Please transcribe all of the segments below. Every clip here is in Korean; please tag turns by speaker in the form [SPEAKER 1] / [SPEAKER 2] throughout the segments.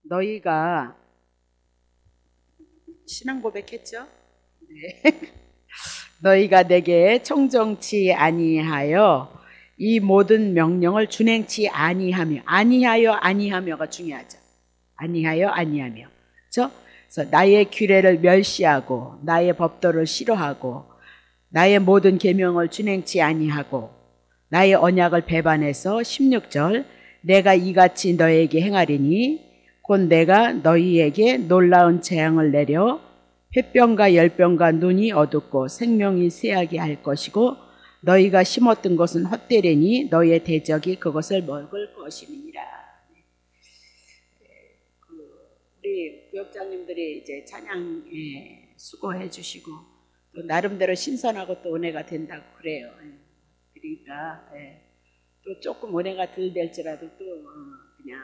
[SPEAKER 1] 너희가 신앙 고백했죠? 네. 너희가 내게 청정치 아니하여 이 모든 명령을 준행치 아니하여가 중요하죠. 아니하며. 그래서 나의 규례를 멸시하고 나의 법도를 싫어하고 나의 모든 계명을 준행치 아니하고 나의 언약을 배반해서 16절 내가 이같이 너희에게 행하리니 곧 내가 너희에게 놀라운 재앙을 내려 폐병과 열병과 눈이 어둡고 생명이 쇠하게 할 것이고 너희가 심었던 것은 헛되리니 너희의 대적이 그것을 먹을 것임이니라. 우리 구역장님들이 이제 찬양에 수고해 주시고 또 나름대로 신선하고 또 은혜가 된다고 그래요. 그러니까 또 조금 은혜가 덜 될지라도 또 그냥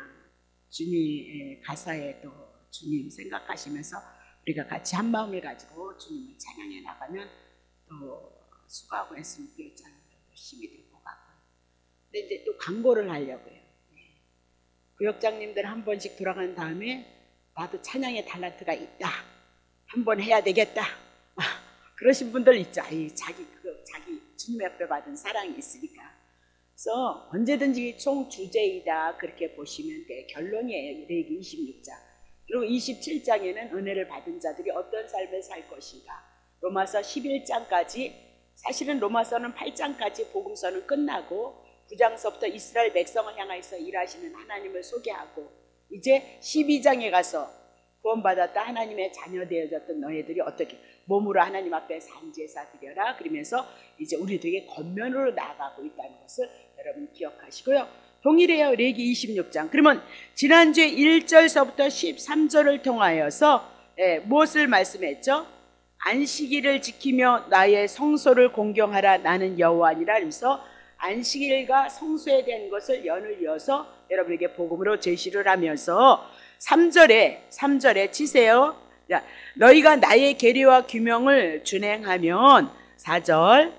[SPEAKER 1] 주님 가사에 또 주님 생각하시면서 우리가 같이 한 마음을 가지고 주님을 찬양해 나가면 또 수고하고 했으면 구역장님들도 힘이 될 것 같고요. 근데 이제 또 광고를 하려고요. 구역장님들 한 번씩 돌아간 다음에 나도 찬양의 달란트가 있다. 한번 해야 되겠다. 그러신 분들 있죠. 자기 주님 앞에 받은 사랑이 있으니까. 그래서 언제든지 총 주제이다 그렇게 보시면 돼. 결론이에요. 레위기 26장. 그리고 27장에는 은혜를 받은 자들이 어떤 삶을 살 것인가. 로마서 11장까지 사실은 로마서는 8장까지 복음서는 끝나고 9장서부터 이스라엘 백성을 향하여서 일하시는 하나님을 소개하고 이제 12장에 가서 구원받았다 하나님의 자녀 되어졌던 너희들이 어떻게 몸으로 하나님 앞에 산제사 드려라 그러면서 이제 우리들에게 겉면으로 나아가고 있다는 것을 여러분 기억하시고요. 동일해요. 레위기 26장. 그러면 지난주에 1절서부터 13절을 통하여서 무엇을 말씀했죠? 안식일을 지키며 나의 성소를 공경하라 나는 여호와니라. 그래서 안식일과 성소에 대한 것을 연을 이어서 여러분에게 복음으로 제시를 하면서 3절에 치세요. 자, 너희가 나의 계례와 규명을 준행하면 4절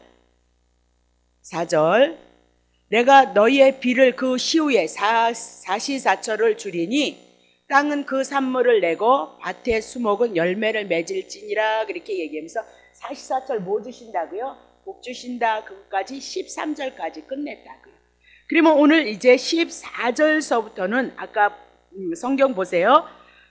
[SPEAKER 1] 내가 너희의 비를 그 시후에 사시사철을 주리니 땅은 그 산물을 내고 밭의 수목은 열매를 맺을지니라 그렇게 얘기하면서 사시사철 뭐 주신다고요? 복 주신다 그것까지 13절까지 끝냈다고요. 그러면 오늘 이제 14절서부터는 아까 성경 보세요.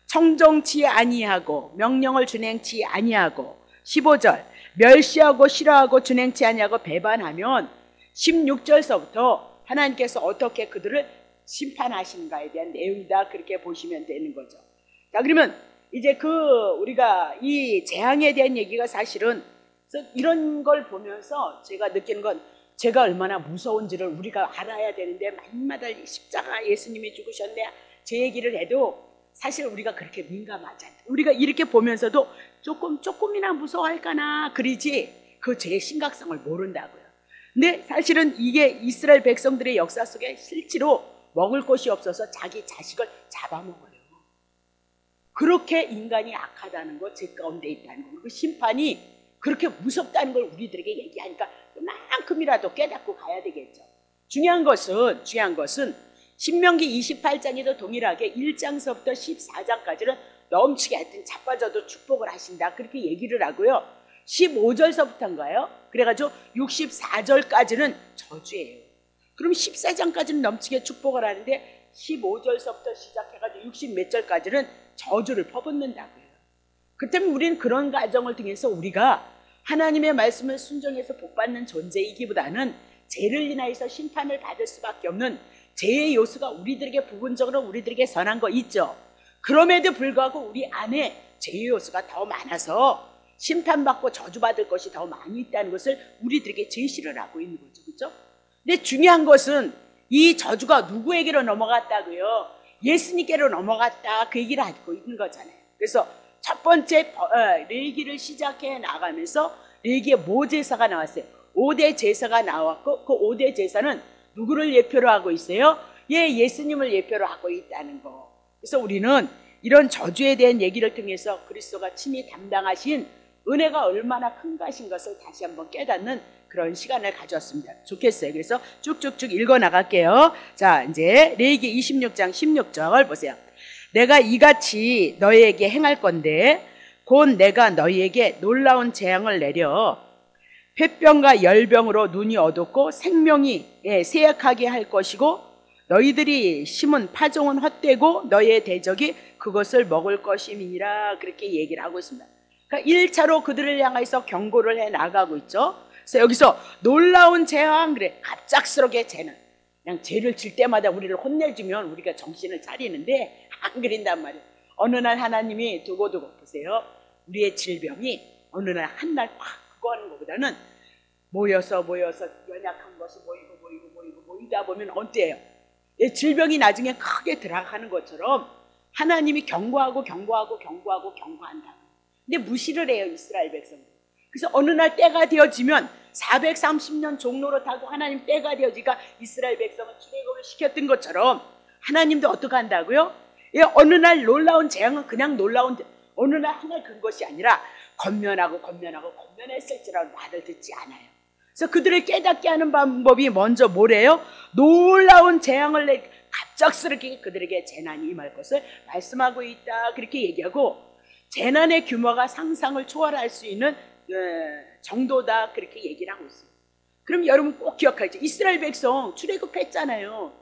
[SPEAKER 1] 청정치 아니하고 명령을 준행치 아니하고 15절 멸시하고 싫어하고 준행치 아니하고 배반하면 16절서부터 하나님께서 어떻게 그들을 심판하시는가에 대한 내용이다 그렇게 보시면 되는 거죠. 자, 그러면 이제 우리가 이 재앙에 대한 얘기가 사실은 이런 걸 보면서 제가 느끼는 건 제가 얼마나 무서운지를 우리가 알아야 되는데 만마다 십자가 예수님이 죽으셨네 제 얘기를 해도 사실 우리가 그렇게 민감하지 않다. 우리가 이렇게 보면서도 조금이나 무서워할까나 그러지 그 죄의 심각성을 모른다고요. 근데 사실은 이게 이스라엘 백성들의 역사 속에 실제로 먹을 것이 없어서 자기 자식을 잡아먹어요. 그렇게 인간이 악하다는 거, 죄 가운데 있다는 거, 그리고 심판이 그렇게 무섭다는 걸 우리들에게 얘기하니까 그만큼이라도 깨닫고 가야 되겠죠. 중요한 것은 신명기 28장에도 동일하게 1장서부터 14장까지는 넘치게 하여튼 자빠져도 축복을 하신다 그렇게 얘기를 하고요. 15절서부터인가요? 그래가지고 64절까지는 저주예요. 그럼 14장까지는 넘치게 축복을 하는데 15절서부터 시작해가지고 60 몇 절까지는 저주를 퍼붓는다고요. 그렇다면 우리는 그런 과정을 통해서 우리가 하나님의 말씀을 순종해서 복받는 존재이기보다는 죄를 인하여서 심판을 받을 수밖에 없는 죄의 요소가 우리들에게 부분적으로 우리들에게 선한 거 있죠. 그럼에도 불구하고 우리 안에 죄의 요소가 더 많아서 심판받고 저주받을 것이 더 많이 있다는 것을 우리들에게 제시를 하고 있는 거죠. 그렇죠? 근데 중요한 것은 이 저주가 누구에게로 넘어갔다고요? 예수님께로 넘어갔다 그 얘기를 하고 있는 거잖아요. 그래서 첫 번째 레위기를 시작해 나가면서 레위기에 모제사가 나왔어요. 5대 제사가 나왔고 그 5대 제사는 누구를 예표로 하고 있어요? 예수님을 예표로 하고 있다는 거. 그래서 우리는 이런 저주에 대한 얘기를 통해서 그리스도가 친히 담당하신 은혜가 얼마나 큰 것인 것을 다시 한번 깨닫는 그런 시간을 가졌습니다. 좋겠어요. 그래서 쭉쭉쭉 읽어 나갈게요. 자, 이제 레위기 26장 16절 보세요. 내가 이같이 너희에게 행할 건데 곧 내가 너희에게 놀라운 재앙을 내려 폐병과 열병으로 눈이 어둡고 생명이 쇠약하게 할 것이고 너희들이 심은 파종은 헛되고 너희의 대적이 그것을 먹을 것임이니라. 그렇게 얘기를 하고 있습니다. 그러니까 1차로 그들을 향해서 경고를 해 나가고 있죠. 그래서 여기서 놀라운 재앙, 그래 갑작스럽게 죄는 그냥 죄를 질 때마다 우리를 혼내주면 우리가 정신을 차리는데 안 그린단 말이에요. 어느 날 하나님이 두고 보세요. 우리의 질병이 어느 날 한 날 확 그거 하는 것보다는 모여서 연약한 것이 모이다 보면 어때요? 질병이 나중에 크게 들어가는 것처럼 하나님이 경고한다. 근데 무시를 해요, 이스라엘 백성들. 그래서 어느 날 때가 되어지면 430년 종로로 타고 하나님 때가 되어지니까 이스라엘 백성은 출애굽을 시켰던 것처럼 하나님도 어떻게 한다고요? 어느 날 놀라운 재앙은 그냥 놀라운 어느 날 한 날 그런 것이 아니라 건면했을지라도 말을 듣지 않아요. 그래서 그들을 깨닫게 하는 방법이 먼저 뭐래요? 놀라운 재앙을 내 갑작스럽게 그들에게 재난이 임할 것을 말씀하고 있다. 그렇게 얘기하고 재난의 규모가 상상을 초월할 수 있는 정도다. 그렇게 얘기를 하고 있어요. 그럼 여러분 꼭 기억하죠. 이스라엘 백성 출애굽했잖아요.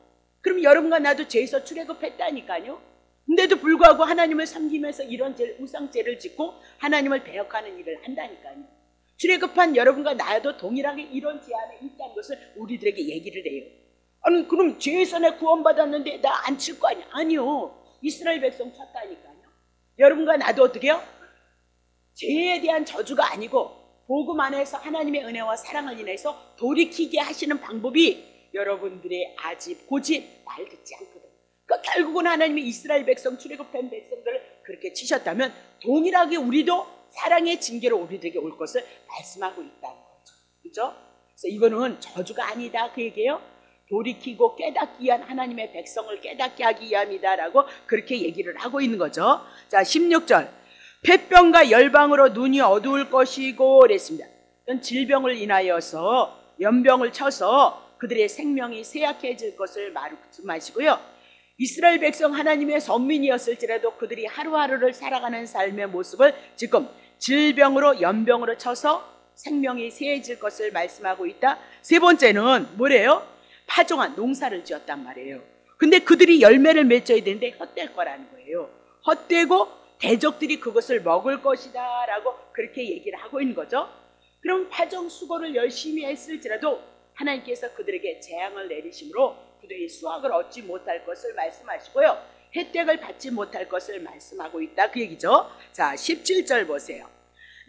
[SPEAKER 1] 그럼 여러분과 나도 죄에서 출애굽했다니까요. 근데도 불구하고 하나님을 섬기면서 이런 우상죄를 짓고 하나님을 배역하는 일을 한다니까요. 출애굽한 여러분과 나도 동일하게 이런 죄 안에 있다는 것을 우리들에게 얘기를 해요. 아니 그럼 죄에서 내 구원받았는데 나 안 칠 거 아니야? 아니요. 이스라엘 백성 쳤다니까요. 여러분과 나도 어떻게 해요? 죄에 대한 저주가 아니고 복음 안에서 하나님의 은혜와 사랑을 인해서 돌이키게 하시는 방법이 여러분들의 아집, 고집, 말 듣지 않거든. 그러니까 결국은 하나님이 이스라엘 백성, 출애굽한 백성들을 그렇게 치셨다면 동일하게 우리도 사랑의 징계로 우리들에게 올 것을 말씀하고 있다는 거죠. 그렇죠? 그래서 이거는 저주가 아니다 그 얘기예요. 돌이키고 깨닫기 위한 하나님의 백성을 깨닫게 하기 위함이다라고 그렇게 얘기를 하고 있는 거죠. 자, 16절. 폐병과 열방으로 눈이 어두울 것이고 그랬습니다. 질병을 인하여서 연병을 쳐서 그들의 생명이 쇠약해질 것을 말씀하시고요. 이스라엘 백성 하나님의 선민이었을지라도 그들이 하루하루를 살아가는 삶의 모습을 지금 질병으로 연병으로 쳐서 생명이 쇠해질 것을 말씀하고 있다. 세 번째는 뭐래요? 파종한 농사를 지었단 말이에요. 근데 그들이 열매를 맺어야 되는데 헛될 거라는 거예요. 헛되고 대적들이 그것을 먹을 것이다 라고 그렇게 얘기를 하고 있는 거죠. 그럼 파종 수고를 열심히 했을지라도 하나님께서 그들에게 재앙을 내리심으로 그들이 수확을 얻지 못할 것을 말씀하시고요. 혜택을 받지 못할 것을 말씀하고 있다 그 얘기죠. 자, 17절 보세요.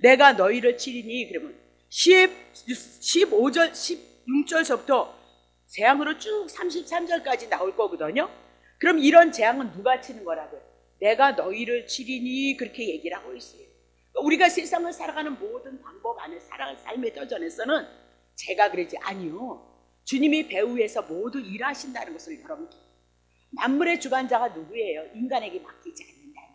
[SPEAKER 1] 내가 너희를 치리니 그러면 15절 16절서부터 재앙으로 쭉 33절까지 나올 거거든요. 그럼 이런 재앙은 누가 치는 거라고요? 내가 너희를 치리니 그렇게 얘기를 하고 있어요. 우리가 세상을 살아가는 모든 방법 안에 살아갈 삶의 터전에서는 제가 그러지 아니요. 주님이 배후에서 모두 일하신다는 것을 여러분 만물의 주관자가 누구예요? 인간에게 맡기지 않는다니까요.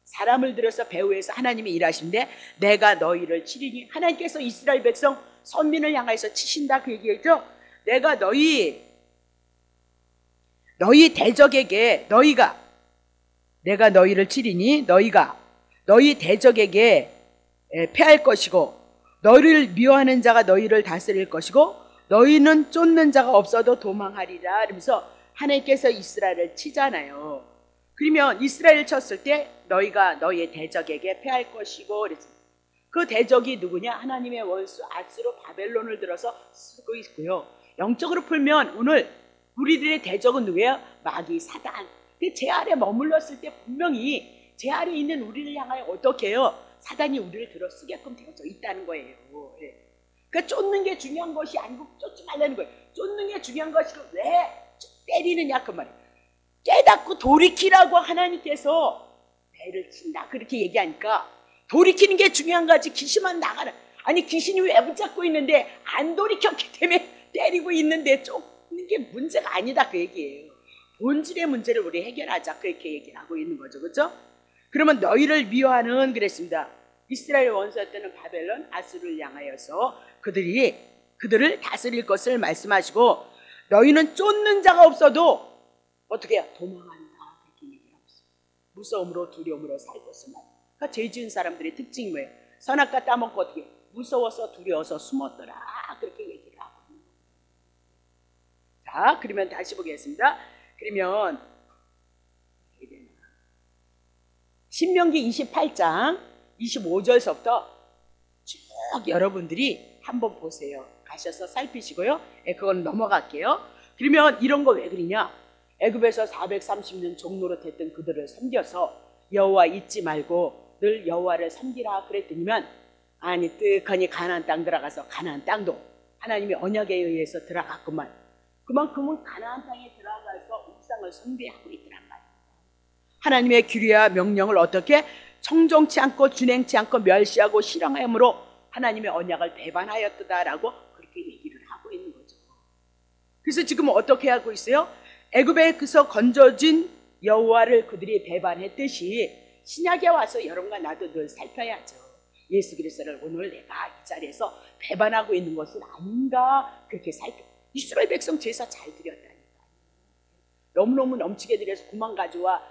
[SPEAKER 1] 사람을 들여서 배후에서 하나님이 일하신데 내가 너희를 치리니 하나님께서 이스라엘 백성 선민을 향해서 치신다 그 얘기죠. 내가 너희 대적에게 내가 너희를 치리니 너희 대적에게 패할 것이고 너희를 미워하는 자가 너희를 다스릴 것이고 너희는 쫓는 자가 없어도 도망하리라. 이러면서 하나님께서 이스라엘을 치잖아요. 그러면 이스라엘을 쳤을 때 너희가 너희의 대적에게 패할 것이고 그랬습니다. 그 대적이 누구냐? 하나님의 원수 아수르 바벨론을 들어서 쓰고 있고요. 영적으로 풀면 오늘 우리들의 대적은 누구예요? 마귀 사단. 제 아래 머물렀을 때 분명히 제 아래 있는 우리를 향하여 어떻게 해요? 사단이 우리를 들어 쓰게끔 되어져 있다는 거예요. 그러니까 쫓는 게 중요한 것이 아니고 쫓지 말라는 거예요. 쫓는 게 중요한 것이고 왜 때리느냐 그 말이에요. 깨닫고 돌이키라고 하나님께서 배를 친다 그렇게 얘기하니까 돌이키는 게 중요한 거지. 귀신만 나가라. 아니 귀신이 왜 붙잡고 있는데 안 돌이켰기 때문에 때리고 있는데 쫓는 게 문제가 아니다 그 얘기예요. 본질의 문제를 우리 해결하자 그렇게 얘기를 하고 있는 거죠. 그렇죠? 그러면 너희를 미워하는 그랬습니다. 이스라엘 원수였던 바벨론 아수르를 향하여서 그들을 다스릴 것을 말씀하시고 너희는 쫓는 자가 없어도 어떻게 해요? 도망한다 그렇게 얘기하고 무서움으로 두려움으로 살 것을 말. 그러니까 죄 지은 사람들의 특징이 뭐예요? 선악과 따먹고 어떻게 무서워서 두려워서 숨었더라 그렇게 얘기를 하고 있는 거예요. 자, 그러면 다시 보겠습니다. 그러면 신명기 28장 25절서부터 쭉 여러분들이 한번 보세요. 가셔서 살피시고요. 그건 넘어갈게요. 그러면 이런 거 왜 그러냐? 애굽에서 430년 종노릇했던 그들을 섬겨서 여호와 잊지 말고 늘 여호와를 섬기라 그랬더니만 아니 뜨거니 가나안 땅 들어가서 가나안 땅도 하나님의 언약에 의해서 들어갔구만. 그만큼은 가나안 땅에 들어가서 우상을 숭배하고 있더란 말이에요. 하나님의 규례와 명령을 어떻게 청종치 않고 준행치 않고 멸시하고 실행함으로 하나님의 언약을 배반하였다라고 그렇게 얘기를 하고 있는 거죠. 그래서 지금 어떻게 하고 있어요? 애굽에서 건져진 여호와를 그들이 배반했듯이 신약에 와서 여러분과 나도 늘 살펴야죠. 예수 그리스도를 오늘 내가 이 자리에서 배반하고 있는 것은 아닌가 그렇게 살펴. 이스라엘 백성 제사 잘 드렸다니까. 너무너무 넘치게 드려서 9만 가져와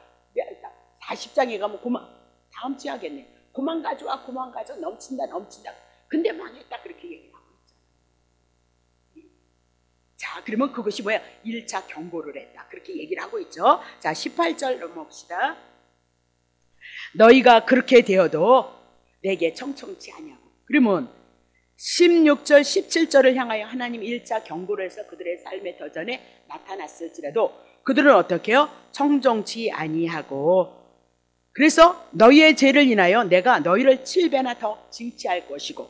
[SPEAKER 1] 40장에 가면 9만 다음 주에 하겠네. 9만 가져와 9만 가져 넘친다 넘친다. 근데 망했다 그렇게 얘기하고 있잖아요. 자, 그러면 그것이 뭐야? 1차 경고를 했다 그렇게 얘기를 하고 있죠. 자, 18절 넘어봅시다. 너희가 그렇게 되어도 내게 청청치 아니하고. 그러면 16절 17절을 향하여 하나님 1차 경고를 해서 그들의 삶의 터전에 나타났을지라도 그들은 어떻게 해요? 청정치 아니하고. 그래서 너희의 죄를 인하여 내가 너희를 7배나 더 징치할 것이고.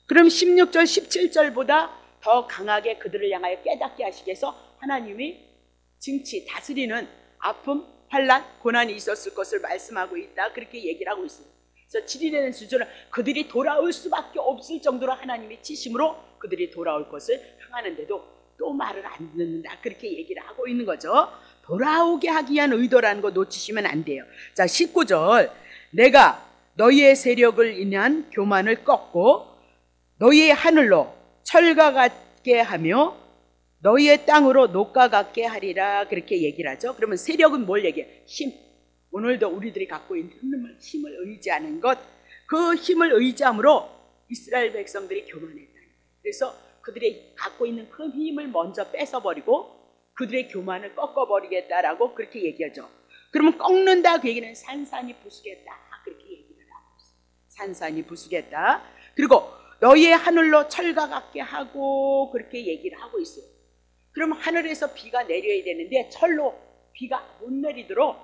[SPEAKER 1] 그럼 16절 17절보다 더 강하게 그들을 향하여 깨닫게 하시기 위해서 하나님이 징치, 다스리는 아픔, 환난, 고난이 있었을 것을 말씀하고 있다 그렇게 얘기를 하고 있어요. 그래서 7일에는 수준은 그들이 돌아올 수밖에 없을 정도로 하나님이 치심으로 그들이 돌아올 것을 향하는데도 또 말을 안 듣는다 그렇게 얘기를 하고 있는 거죠. 돌아오게 하기 위한 의도라는 거 놓치시면 안 돼요. 자, 19절 내가 너희의 세력을 인한 교만을 꺾고 너희의 하늘로 철과 같게 하며 너희의 땅으로 녹과 같게 하리라 그렇게 얘기를 하죠. 그러면 세력은 뭘 얘기해? 힘. 오늘도 우리들이 갖고 있는 힘을 의지하는 것, 그 힘을 의지함으로 이스라엘 백성들이 교만했다는 거예요. 그래서 그들이 갖고 있는 큰 힘을 먼저 뺏어버리고 그들의 교만을 꺾어버리겠다라고 그렇게 얘기하죠. 그러면 꺾는다 그 얘기는 산산이 부수겠다 그렇게 얘기를 하고 있어요. 산산이 부수겠다. 그리고 너희의 하늘로 철과 같게 하고 그렇게 얘기를 하고 있어요. 그럼 하늘에서 비가 내려야 되는데 철로 비가 못 내리도록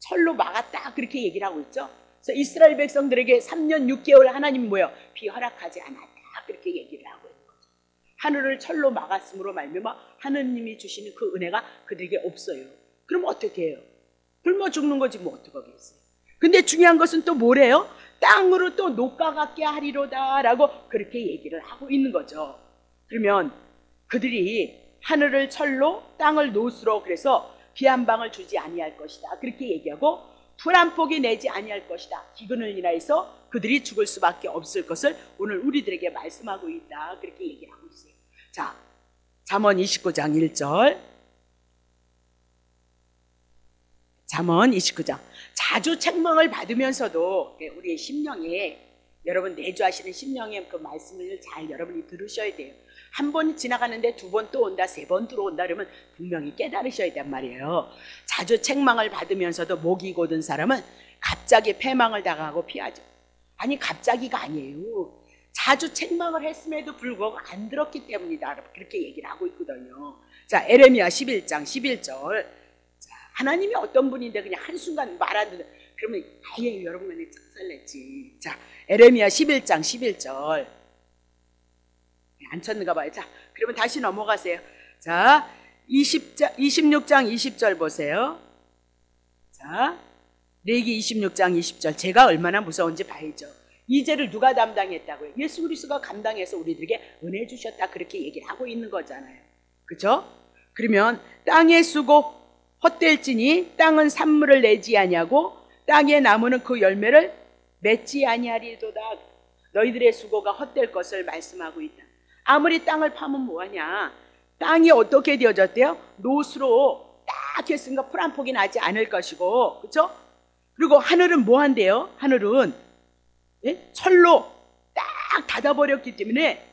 [SPEAKER 1] 철로 막았다 그렇게 얘기를 하고 있죠. 그래서 이스라엘 백성들에게 3년 6개월 하나님 뭐예요? 비 허락하지 않았다 그렇게 얘기를 하고 있는 거죠. 하늘을 철로 막았으므로 말미암아 하느님이 주시는 그 은혜가 그들에게 없어요. 그럼 어떻게 해요? 굶어 죽는 거지 뭐 어떡하겠어요. 근데 중요한 것은 또 뭐래요? 땅으로 또 녹과 같게 하리로다 라고 그렇게 얘기를 하고 있는 거죠. 그러면 그들이 하늘을 철로 땅을 노수로 그래서 비 한 방울 주지 아니할 것이다 그렇게 얘기하고 풀 한 폭이 내지 아니할 것이다. 기근을 인하여서 그들이 죽을 수밖에 없을 것을 오늘 우리들에게 말씀하고 있다 그렇게 얘기하고 있어요. 자, 잠언 29장 1절. 잠언 29장. 자주 책망을 받으면서도 우리의 심령에 여러분 내주하시는 심령의 그 말씀을 잘 여러분이 들으셔야 돼요. 한 번 지나가는데 두 번 또 온다, 세 번 들어온다 그러면 분명히 깨달으셔야 된단 말이에요. 자주 책망을 받으면서도 목이 곧은 사람은 갑자기 패망을 당하고 피하죠. 아니 갑자기가 아니에요. 자주 책망을 했음에도 불구하고 안 들었기 때문이다 그렇게 얘기를 하고 있거든요. 자, 에레미야 11장 11절. 자, 하나님이 어떤 분인데 그냥 한순간 말 안 듣는 그러면 아예 여러분만의 작살냈지. 자, 에레미야 11장 11절. 안 쳤는가 봐요. 자, 그러면 다시 넘어가세요. 자, 26장 20절 보세요. 자, 레위기 26장 20절. 제가 얼마나 무서운지 봐야죠. 이 죄를 누가 담당했다고요? 예수 그리스도가 감당해서 우리들에게 은혜 주셨다 그렇게 얘기를 하고 있는 거잖아요. 그렇죠? 그러면 땅의 수고 헛될지니 땅은 산물을 내지 아니하고 땅의 나무는 그 열매를 맺지 아니하리도다. 너희들의 수고가 헛될 것을 말씀하고 있다. 아무리 땅을 파면 뭐하냐? 땅이 어떻게 되어졌대요? 노수로 딱 했으니까 풀 한 폭이 나지 않을 것이고, 그렇죠? 그리고 하늘은 뭐 한대요? 하늘은 철로 딱 닫아버렸기 때문에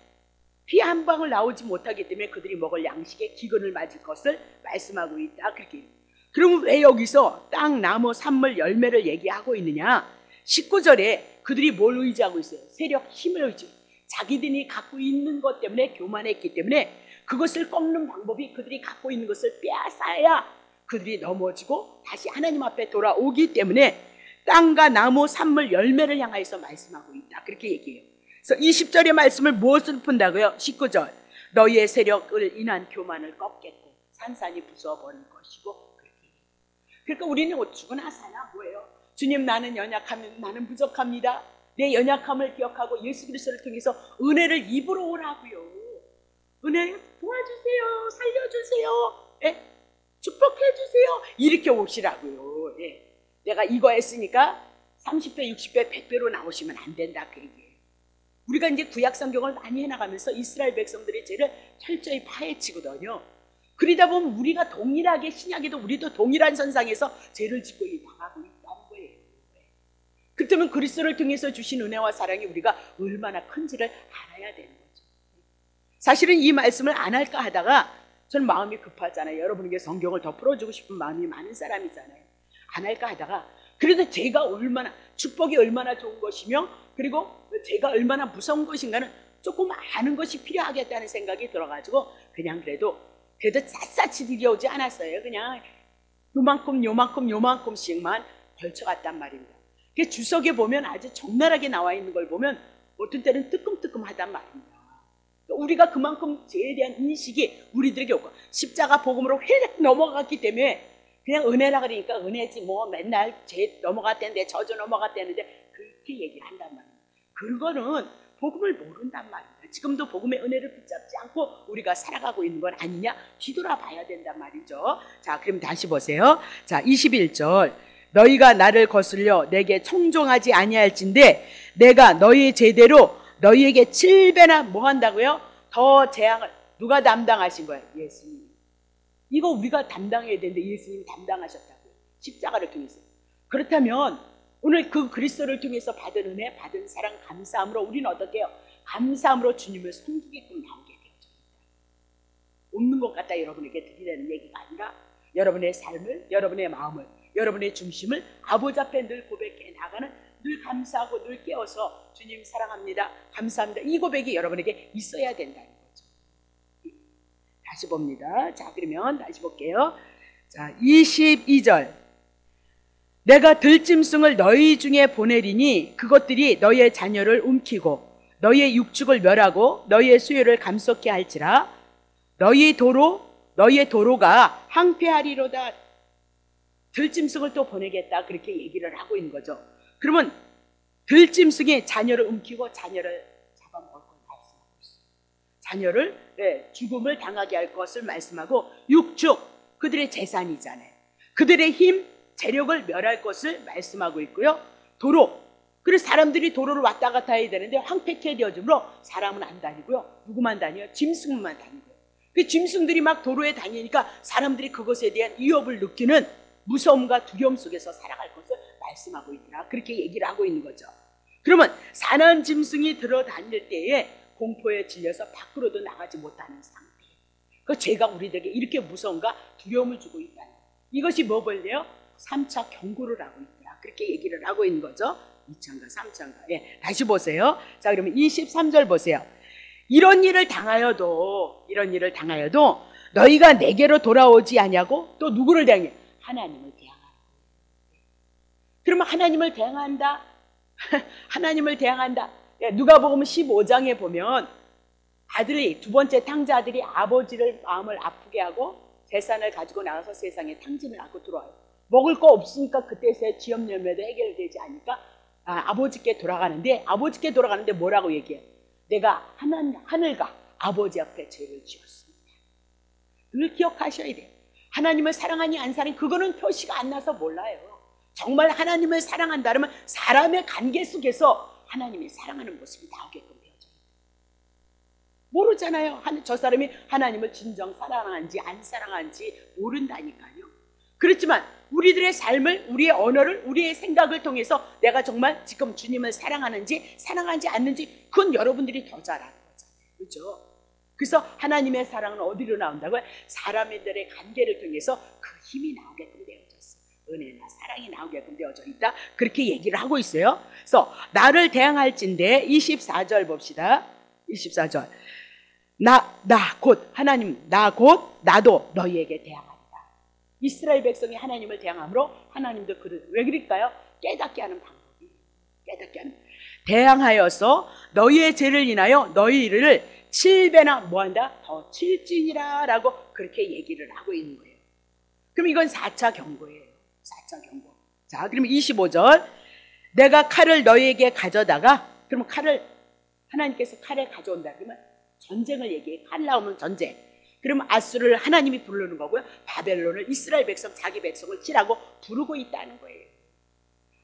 [SPEAKER 1] 피 한 방울 나오지 못하기 때문에 그들이 먹을 양식에 기근을 맞을 것을 말씀하고 있다. 그렇게. 그러면 왜 여기서 땅, 나무, 산물, 열매를 얘기하고 있느냐? 19절에 그들이 뭘 의지하고 있어요? 세력, 힘을 의지. 자기들이 갖고 있는 것 때문에 교만했기 때문에 그것을 꺾는 방법이 그들이 갖고 있는 것을 빼앗아야 그들이 넘어지고 다시 하나님 앞에 돌아오기 때문에 땅과 나무, 산물, 열매를 향하여서 말씀하고 있다. 그렇게 얘기해요. 그래서 20절의 말씀을 무엇을 푼다고요? 19절. 너희의 세력을 인한 교만을 꺾겠고 산산이 부숴버릴 것이고. 그러니까 우리는 죽으나 사나 뭐예요? 주님, 나는 연약하면 나는 부족합니다. 내 연약함을 기억하고 예수 그리스도를 통해서 은혜를 입으러 오라고요. 은혜 도와주세요. 살려주세요. 축복해주세요. 이렇게 오시라고요. 내가 이거 했으니까 30배, 60배, 100배로 나오시면 안 된다. 그 얘기예요. 우리가 이제 구약 성경을 많이 해나가면서 이스라엘 백성들의 죄를 철저히 파헤치거든요. 그러다 보면 우리가 동일하게 신약에도 우리도 동일한 선상에서 죄를 짓고 나가고 있다는 거예요. 그렇다면 그리스도를 통해서 주신 은혜와 사랑이 우리가 얼마나 큰지를 알아야 되는 거죠. 사실은 이 말씀을 안 할까 하다가 저는 마음이 급하잖아요. 여러분에게 성경을 더 풀어주고 싶은 마음이 많은 사람이잖아요. 안 할까 하다가 그래도 제가 얼마나 축복이 얼마나 좋은 것이며 그리고 제가 얼마나 무서운 것인가는 조금 아는 것이 필요하겠다는 생각이 들어가지고 그냥 그래도 샅샅이 들여오지 않았어요. 그냥 요만큼씩만 걸쳐갔단 말입니다. 주석에 보면 아주 적나라하게 나와 있는 걸 보면 어떤 때는 뜨끔뜨끔하단 말입니다. 우리가 그만큼 죄에 대한 인식이 우리들에게 없고 십자가 복음으로 휙 넘어갔기 때문에 그냥 은혜라 그러니까 은혜지 뭐 맨날 죄 넘어갔다는데 저주 넘어갔다는데 그렇게 얘기한단 말입니다. 그거는 복음을 모른단 말입니다. 지금도 복음의 은혜를 붙잡지 않고 우리가 살아가고 있는 건 아니냐 뒤돌아봐야 된단 말이죠. 자, 그럼 다시 보세요. 자, 21절. 너희가 나를 거슬려 내게 청종하지 아니할진대 내가 너희 제대로 너희에게 7배나 뭐 한다고요? 더 재앙을. 누가 담당하신 거예요? 예수님. 이거 우리가 담당해야 되는데 예수님이 담당하셨다고요. 십자가를 통해서. 그렇다면 오늘 그 그리스도를 통해서 받은 은혜, 받은 사랑, 감사함으로 우리는 어떻게 해요? 감사함으로 주님을 섬기게끔 나오게 되죠. 없는 것 같다 여러분에게 드리려는 얘기가 아니라 여러분의 삶을, 여러분의 마음을, 여러분의 중심을 아버지 앞에 늘 고백해 나가는, 늘 감사하고 늘 깨어서 주님 사랑합니다, 감사합니다, 이 고백이 여러분에게 있어야 된다는 거죠. 다시 봅니다. 자, 그러면 다시 볼게요. 자, 22절. 내가 들짐승을 너희 중에 보내리니 그것들이 너희의 자녀를 움키고 너희의 육축을 멸하고 너희의 수요를 감속케 할지라. 너희의 도로가 황폐하리로다. 들짐승을 또 보내겠다, 그렇게 얘기를 하고 있는 거죠. 그러면 들짐승이 자녀를 움키고 자녀를 잡아먹을 걸 말씀하고 있어요. 자녀를 죽음을 당하게 할 것을 말씀하고, 육축, 그들의 재산이잖아요. 그들의 힘, 재력을 멸할 것을 말씀하고 있고요. 도로, 그래서 사람들이 도로를 왔다 갔다 해야 되는데 황폐케 되어지므로 사람은 안 다니고요. 누구만 다녀요? 짐승만 다니고요. 그 짐승들이 막 도로에 다니니까 사람들이 그것에 대한 위협을 느끼는 무서움과 두려움 속에서 살아갈 것을 말씀하고 있다, 그렇게 얘기를 하고 있는 거죠. 그러면 사나운 짐승이 들어다닐 때에 공포에 질려서 밖으로도 나가지 못하는 상태, 그 죄가 우리들에게 이렇게 무서움과 두려움을 주고 있다는 거예요. 이것이 뭐 볼래요? 3차 경고를 하고 있다, 그렇게 얘기를 하고 있는 거죠. 2차인가 3차인가. 다시 보세요. 자, 그러면 23절 보세요. 이런 일을 당하여도 너희가 내게로 돌아오지 아니하고 또 누구를 대항해? 하나님을 대항하는 거예요. 그러면 하나님을 대항한다. 하나님을 대항한다. 누가복음 15장에 보면 아들이, 두 번째 탕자 아들이 아버지를 마음을 아프게 하고 재산을 가지고 나가서 세상에 탕진을 하고 들어와요. 먹을 거 없으니까 그때서야 지역 열매도 해결되지 않으니까 아버지께 돌아가는데 뭐라고 얘기해요? 내가 하늘과 아버지 앞에 죄를 지었습니다. 늘 기억하셔야 돼요. 하나님을 사랑하니 안 사랑하니 그거는 표시가 안 나서 몰라요. 정말 하나님을 사랑한다면 사람의 관계 속에서 하나님이 사랑하는 모습이 나오게끔 되어져요. 모르잖아요. 저 사람이 하나님을 진정 사랑하는지 안 사랑하는지 모른다니까요. 그렇지만 우리들의 삶을, 우리의 언어를, 우리의 생각을 통해서 내가 정말 지금 주님을 사랑하는지 사랑하지 않는지 그건 여러분들이 더 잘 아는 거잖아요. 그렇죠? 그래서 하나님의 사랑은 어디로 나온다고요? 사람들의 관계를 통해서 그 힘이 나오게끔 되어졌어. 은혜나 사랑이 나오게끔 되어져 있다. 그렇게 얘기를 하고 있어요. 그래서 나를 대항할진대 24절 봅시다. 24절. 하나님, 나도 너희에게 대항하리라. 이스라엘 백성이 하나님을 대항함으로 하나님도 왜 그럴까요? 깨닫게 하는 방법이, 깨닫게 하는. 대항하여서 너희의 죄를 인하여 너희를 7배나 뭐한다? 더 칠지니라 라고 그렇게 얘기를 하고 있는 거예요. 그럼 이건 4차 경고예요. 4차 경고. 자, 그럼 25절. 내가 칼을 너희에게 가져다가, 그러면 하나님께서 칼을 가져온다. 그러면 전쟁을 얘기해. 칼 나오면 전쟁. 그러면 아수르를 하나님이 부르는 거고요. 바벨론을 이스라엘 백성, 자기 백성을 치라고 부르고 있다는 거예요.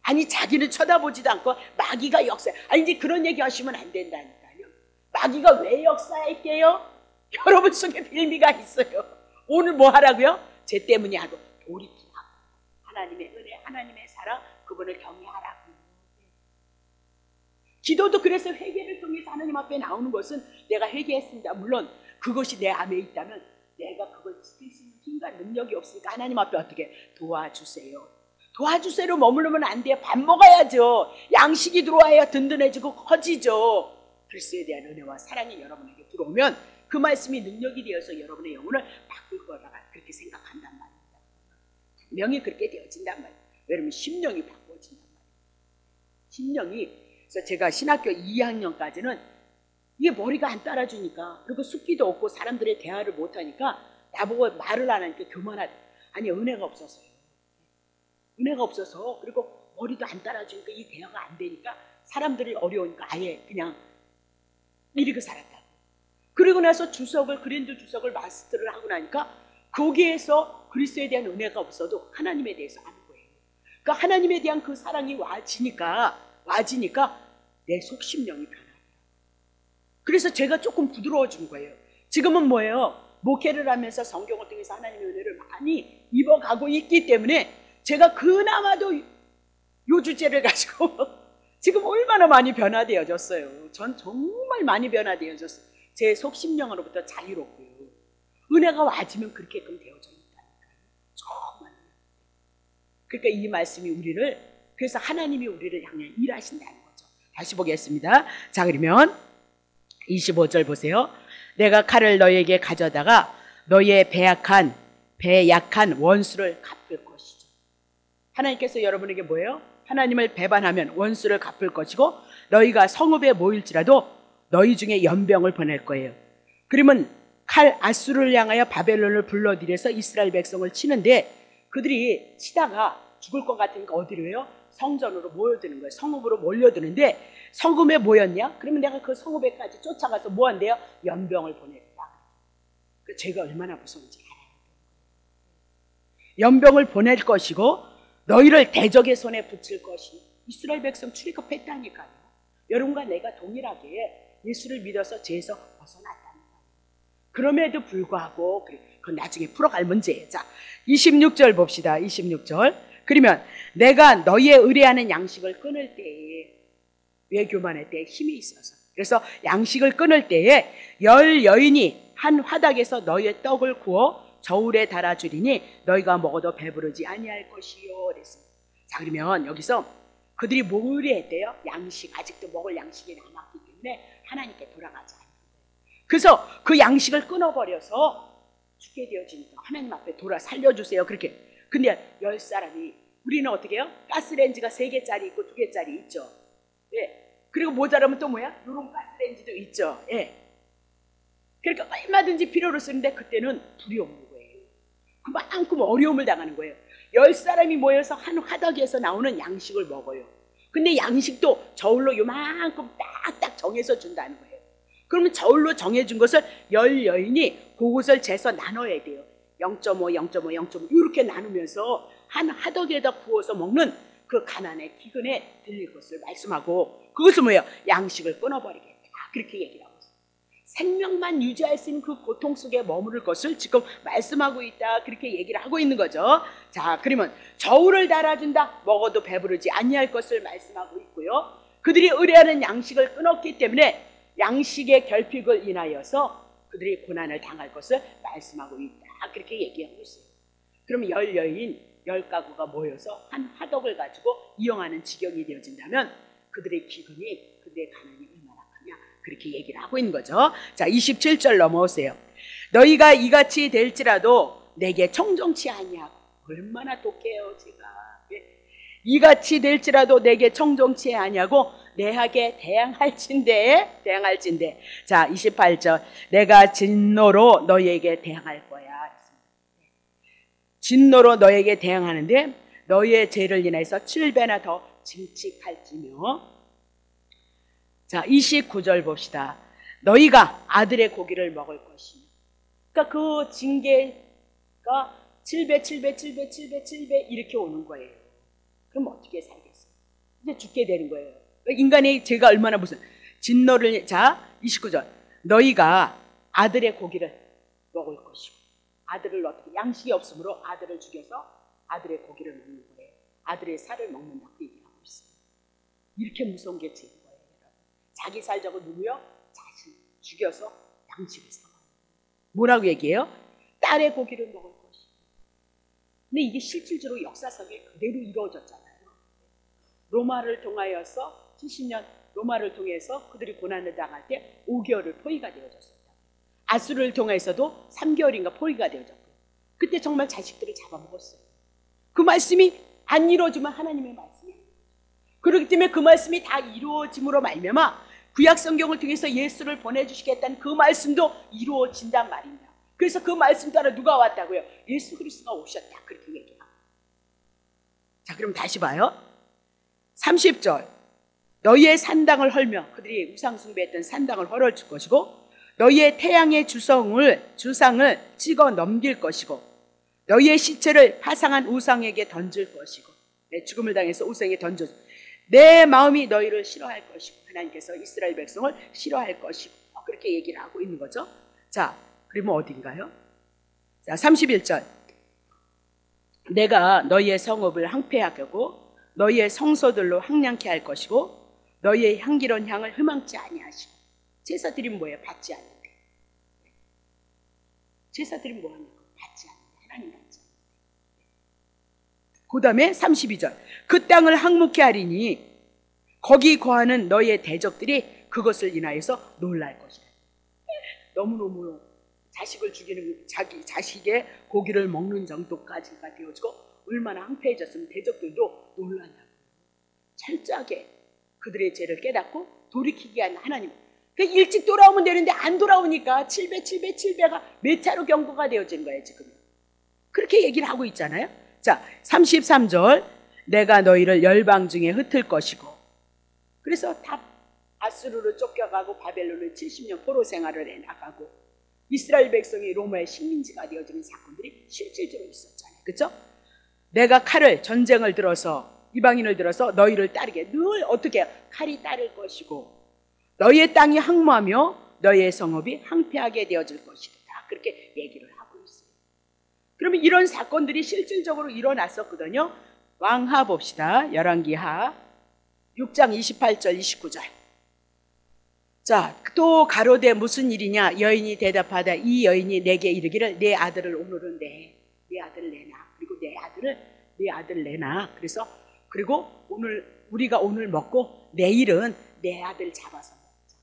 [SPEAKER 1] 아니, 자기는 쳐다보지도 않고 마귀가 역사해. 아니, 이제 그런 얘기 하시면 안 된다니까요. 마귀가 왜 역사할게요? 여러분 속에 빌미가 있어요. 오늘 뭐 하라고요? 죄 때문이 하고 돌이키라고. 하나님의 은혜, 하나님의 사랑, 그분을 경외하라고. 기도도 그래서 회개를 통해서 하나님 앞에 나오는 것은 내가 회개했습니다. 물론 그것이 내 안에 있다면 내가 그걸 지킬 수 있는 힘과 능력이 없으니까 하나님 앞에 어떻게 도와주세요. 도와주세요로 머무르면 안 돼요. 밥 먹어야죠. 양식이 들어와야 든든해지고 커지죠. 그리스도에 대한 은혜와 사랑이 여러분에게 들어오면 그 말씀이 능력이 되어서 여러분의 영혼을 바꿀 거라고 그렇게 생각한단 말입니다. 분명히 그렇게 되어진단 말이에요. 여러분 심령이 바꿔진단 말이에요. 심령이. 그래서 제가 신학교 2학년까지는 이게 머리가 안 따라주니까, 그리고 숙기도 없고 사람들의 대화를 못하니까 나보고 말을 안 하니까 교만하다. 아니, 은혜가 없어서요. 은혜가 없어서, 그리고 머리도 안 따라주니까 이 대화가 안 되니까 사람들이 어려우니까 아예 그냥 이렇게 살았다고. 그리고 나서 그랜드 주석을 마스터를 하고 나니까 거기에서 그리스도에 대한 은혜가 없어도 하나님에 대해서 아는 거예요. 그러니까 하나님에 대한 그 사랑이 와지니까 내 속심령이 변하더라고요. 그래서 제가 조금 부드러워진 거예요. 지금은 뭐예요? 목회를 하면서 성경을 통해서 하나님의 은혜를 많이 입어가고 있기 때문에 제가 그나마도 요 주제를 가지고 지금 얼마나 많이 변화되어졌어요. 전 정말 많이 변화되어졌어요. 제 속심령으로부터 자유롭고요. 은혜가 와지면 그렇게끔 되어져 있다니까요. 정말. 그러니까 이 말씀이 그래서 하나님이 우리를 향해 일하신다는 거죠. 다시 보겠습니다. 자, 그러면 25절 보세요. 내가 칼을 너희에게 가져다가 너희의 배약한 원수를 갚을 것이죠. 하나님께서 여러분에게 뭐예요? 하나님을 배반하면 원수를 갚을 것이고 너희가 성읍에 모일지라도 너희 중에 연병을 보낼 거예요. 그러면 아수르를 향하여 바벨론을 불러들여서 이스라엘 백성을 치는데 그들이 치다가 죽을 것 같으니까 어디로 해요? 성전으로 모여드는 거예요. 성읍으로 몰려드는데 성읍에 모였냐? 그러면 내가 그 성읍에까지 쫓아가서 뭐 한대요? 연병을 보냈다. 제가 얼마나 무서운지 알아요. 연병을 보낼 것이고 너희를 대적의 손에 붙일 것이. 이스라엘 백성 출애굽했다니까요. 여러분과 내가 동일하게 예수를 믿어서 죄에서 벗어났다는 거예요. 그럼에도 불구하고 그건 나중에 풀어갈 문제예요. 자, 26절 봅시다. 26절. 그러면 내가 너희의 의뢰하는 양식을 끊을 때에, 외교만할 때에 힘이 있어서, 그래서 양식을 끊을 때에 열 여인이 한 화닭에서 너희의 떡을 구워 저울에 달아주리니 너희가 먹어도 배부르지 아니할 것이요. 그랬습니다. 자, 그러면 여기서 그들이 뭐 의뢰했대요? 양식, 아직도 먹을 양식이 남았기 때문에 하나님께 돌아가지 않는 거예요. 그래서 그 양식을 끊어버려서 죽게 되어지니까 하나님 앞에 살려주세요. 그렇게. 근데 10사람이, 우리는 어떻게 해요? 가스레인지가 3개짜리 있고 2개짜리 있죠. 예. 그리고 모자라면 또 뭐야? 요런 가스레인지도 있죠. 예. 그러니까 얼마든지 필요로 쓰는데 그때는 불이 없는 거예요. 그만큼 어려움을 당하는 거예요. 10사람이 모여서 한 화덕에서 나오는 양식을 먹어요. 근데 양식도 저울로 요만큼 딱딱 정해서 준다는 거예요. 그러면 저울로 정해준 것을 10 여인이 그것을 재서 나눠야 돼요. 0.5, 0.5, 0.5 이렇게 나누면서 한 화덕에다 구워서 먹는 그 가난의 기근에 들릴 것을 말씀하고, 그것은 뭐예요? 양식을 끊어버리겠다. 그렇게 얘기를 하고 있어요. 생명만 유지할 수 있는 그 고통 속에 머무를 것을 지금 말씀하고 있다. 그렇게 얘기를 하고 있는 거죠. 자, 그러면 저울을 달아준다. 먹어도 배부르지 아니할 것을 말씀하고 있고요. 그들이 의뢰하는 양식을 끊었기 때문에 양식의 결핍을 인하여서 그들이 고난을 당할 것을 말씀하고 있다. 그렇게 얘기하고 있어요. 그럼 열 여인, 10가구가 모여서 한 화덕을 가지고 이용하는 지경이 되어진다면 그들의 기근이, 그들의 가난이 얼마나 크냐, 그렇게 얘기를 하고 있는 거죠. 자, 27절 넘어오세요. 너희가 이같이 될지라도 내게 청종치 아니하고. 얼마나 독해요, 제가. 이같이 될지라도 내게 청종치 아니하고 내하게 대항할진대. 자, 28절. 내가 진노로 너희에게 대항할 거야. 진노로 너에게 대항하는데 너희의 죄를 인해서 7배나 더 징칙할지며. 자, 29절 봅시다. 너희가 아들의 고기를 먹을 것이며. 그러니까 그 징계가 7배 이렇게 오는 거예요. 그럼 어떻게 살겠어요? 이제 죽게 되는 거예요. 인간의 죄가 얼마나 무슨 진노를. 자, 29절. 너희가 아들의 고기를 먹을 것이고. 아들을 어떻게, 양식이 없으므로 아들을 죽여서 아들의 고기를 먹는 거예요. 아들의 살을 먹는다고 얘기하고 있어요. 이렇게 무서운 게 죄인 거예요, 여러분. 자기 살자고 누구요? 자신 죽여서 양식을 삼아요. 뭐라고 얘기해요? 딸의 고기를 먹을 것이고. 근데 이게 실질적으로 역사상에 그대로 이루어졌잖아요. 로마를 통하여서 70년 로마를 통해서 그들이 고난을 당할 때 5개월을 포위가 되어졌어요. 아수르를 통해서도 3개월인가 포위가 되어졌고요. 그때 정말 자식들을 잡아먹었어요. 그 말씀이 안 이루어지면 하나님의 말씀이 아니에요. 그렇기 때문에 그 말씀이 다 이루어짐으로 말미암아 구약 성경을 통해서 예수를 보내주시겠다는 그 말씀도 이루어진단 말입니다. 그래서 그 말씀 따라 누가 왔다고요? 예수 그리스도가 오셨다. 그렇게 얘기합니다. 자, 그럼 다시 봐요. 30절. 너희의 산당을 헐며, 그들이 우상 숭배했던 산당을 헐어줄 것이고 너희의 태양의 주상을 찍어 넘길 것이고 너희의 시체를 파상한 우상에게 던질 것이고. 죽음을 당해서 우상에 던져줘. 내 마음이 너희를 싫어할 것이고. 하나님께서 이스라엘 백성을 싫어할 것이고. 그렇게 얘기를 하고 있는 거죠. 자, 그러면 어딘가요? 자, 31절. 내가 너희의 성읍을 황폐하게 하고 너희의 성소들로 황량케 할 것이고 너희의 향기로운 향을 흠망치 아니하시고. 제사 드리면 뭐예요? 받지 않는데. 제사 드리면 뭐 합니까? 받지 않는데. 하나님 받지 않는데. 그 다음에 32절. 그 땅을 항목케 하리니 거기 거하는 너희의 대적들이 그것을 인하여서 놀랄 것이다. 너무너무 자식을 죽이는, 자기 자식의 고기를 먹는 정도까지가 되어지고 얼마나 항폐해졌으면 대적들도 놀란다고. 철저하게 그들의 죄를 깨닫고 돌이키게 한 하나님. 일찍 돌아오면 되는데 안 돌아오니까 7배가 몇 차로 경고가 되어진 거예요, 지금. 그렇게 얘기를 하고 있잖아요. 자, 33절. 내가 너희를 열방 중에 흩을 것이고. 그래서 다 아수르로 쫓겨가고 바벨론을 70년 포로 생활을 해나가고 이스라엘 백성이 로마의 식민지가 되어지는 사건들이 실질적으로 있었잖아요. 그렇죠? 내가 칼을, 전쟁을 들어서, 이방인을 들어서 너희를 따르게. 늘 어떻게 칼이 따를 것이고 너희의 땅이 항모하며 너희의 성읍이 항폐하게 되어질 것이다. 그렇게 얘기를 하고 있어요. 그러면 이런 사건들이 실질적으로 일어났었거든요. 왕하 봅시다. 열왕기하 6장 28절 29절. 자, 또 가로되 무슨 일이냐? 여인이 대답하다 이 여인이 내게 이르기를 내 아들을 오늘은 내 아들을 내놔. 그리고 내 아들을 내놔. 그래서 그리고 우리가 오늘 먹고 내일은 내 아들 잡아서 먹자.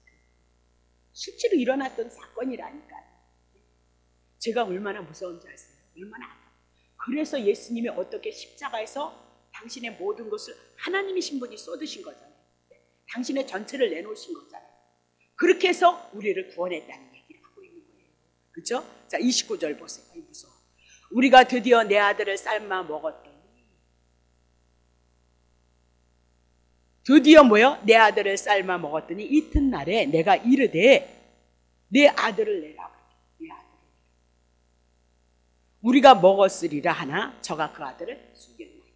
[SPEAKER 1] 실제로 일어났던 사건이라니까요. 제가 얼마나 무서운지 아세요? 얼마나 아파요. 그래서 예수님이 어떻게 십자가에서 당신의 모든 것을 하나님이신 분이 쏟으신 거잖아요. 당신의 전체를 내놓으신 거잖아요. 그렇게 해서 우리를 구원했다는 얘기를 하고 있는 거예요. 그렇죠? 자, 29절 보세요. 무서워. 우리가 드디어 내 아들을 삶아 먹었더니. 드디어 뭐요? 내 아들을 삶아 먹었더니 이튿날에 내가 이르되 내 아들을 내라. 내 아들을. 우리가 먹었으리라 하나 저가 그 아들을 숨겼나이다.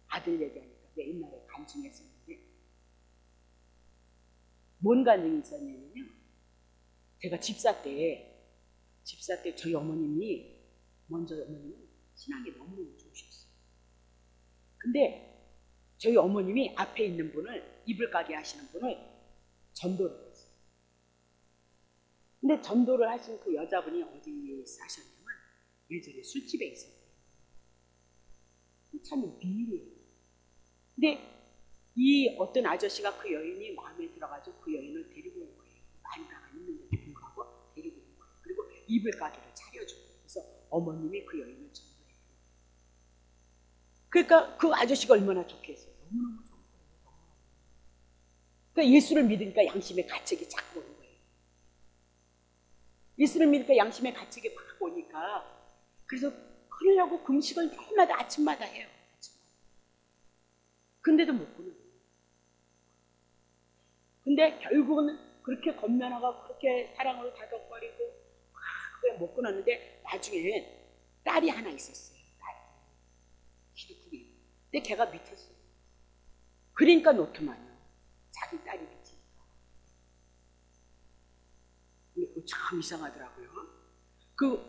[SPEAKER 1] 아들 얘기하니까 내 옛날에 간증했었는데 뭔 간증이 있었냐면요. 제가 집사 때 저희 어머님이 신앙이 너무너무 좋으셨어요. 근데 저희 어머님이 앞에 있는 분을, 이불 가게 하시는 분을 전도를 했어요. 근데 전도를 하신 그 여자분이 어디에 사셨냐면 예전에 술집에 있었대요. 참 미인이에요. 근데 이 어떤 아저씨가 그 여인이 마음에 들어가지고 그 여인을 데리고 온 거예요. 마누라가 있는데도 불구하고 데리고 온 거예요. 그리고 이불 가게를 차려준 거예요. 그래서 어머님이 그 여인을 전도했어요. 그러니까 그 아저씨가 얼마나 좋겠어요. 너무너무 좋은 거예요. 그러니까 예수를 믿으니까 양심의 가책이 자꾸 오는 거예요. 예수를 믿으니까 양심의 가책이 막 오니까, 그래서 그러려고 금식을 날마다 아침마다 해요. 근데도 못 끊어요. 근데 결국은 그렇게 겉면하고 그렇게 사랑으로 다독거리고 그걸 못 끊었는데, 나중에 딸이 하나 있었어요. 딸이 기독교인. 근데 걔가 미쳤어요. 그러니까 놓더만요. 자기 딸이 미치니까. 근데 그거 참 이상하더라고요. 그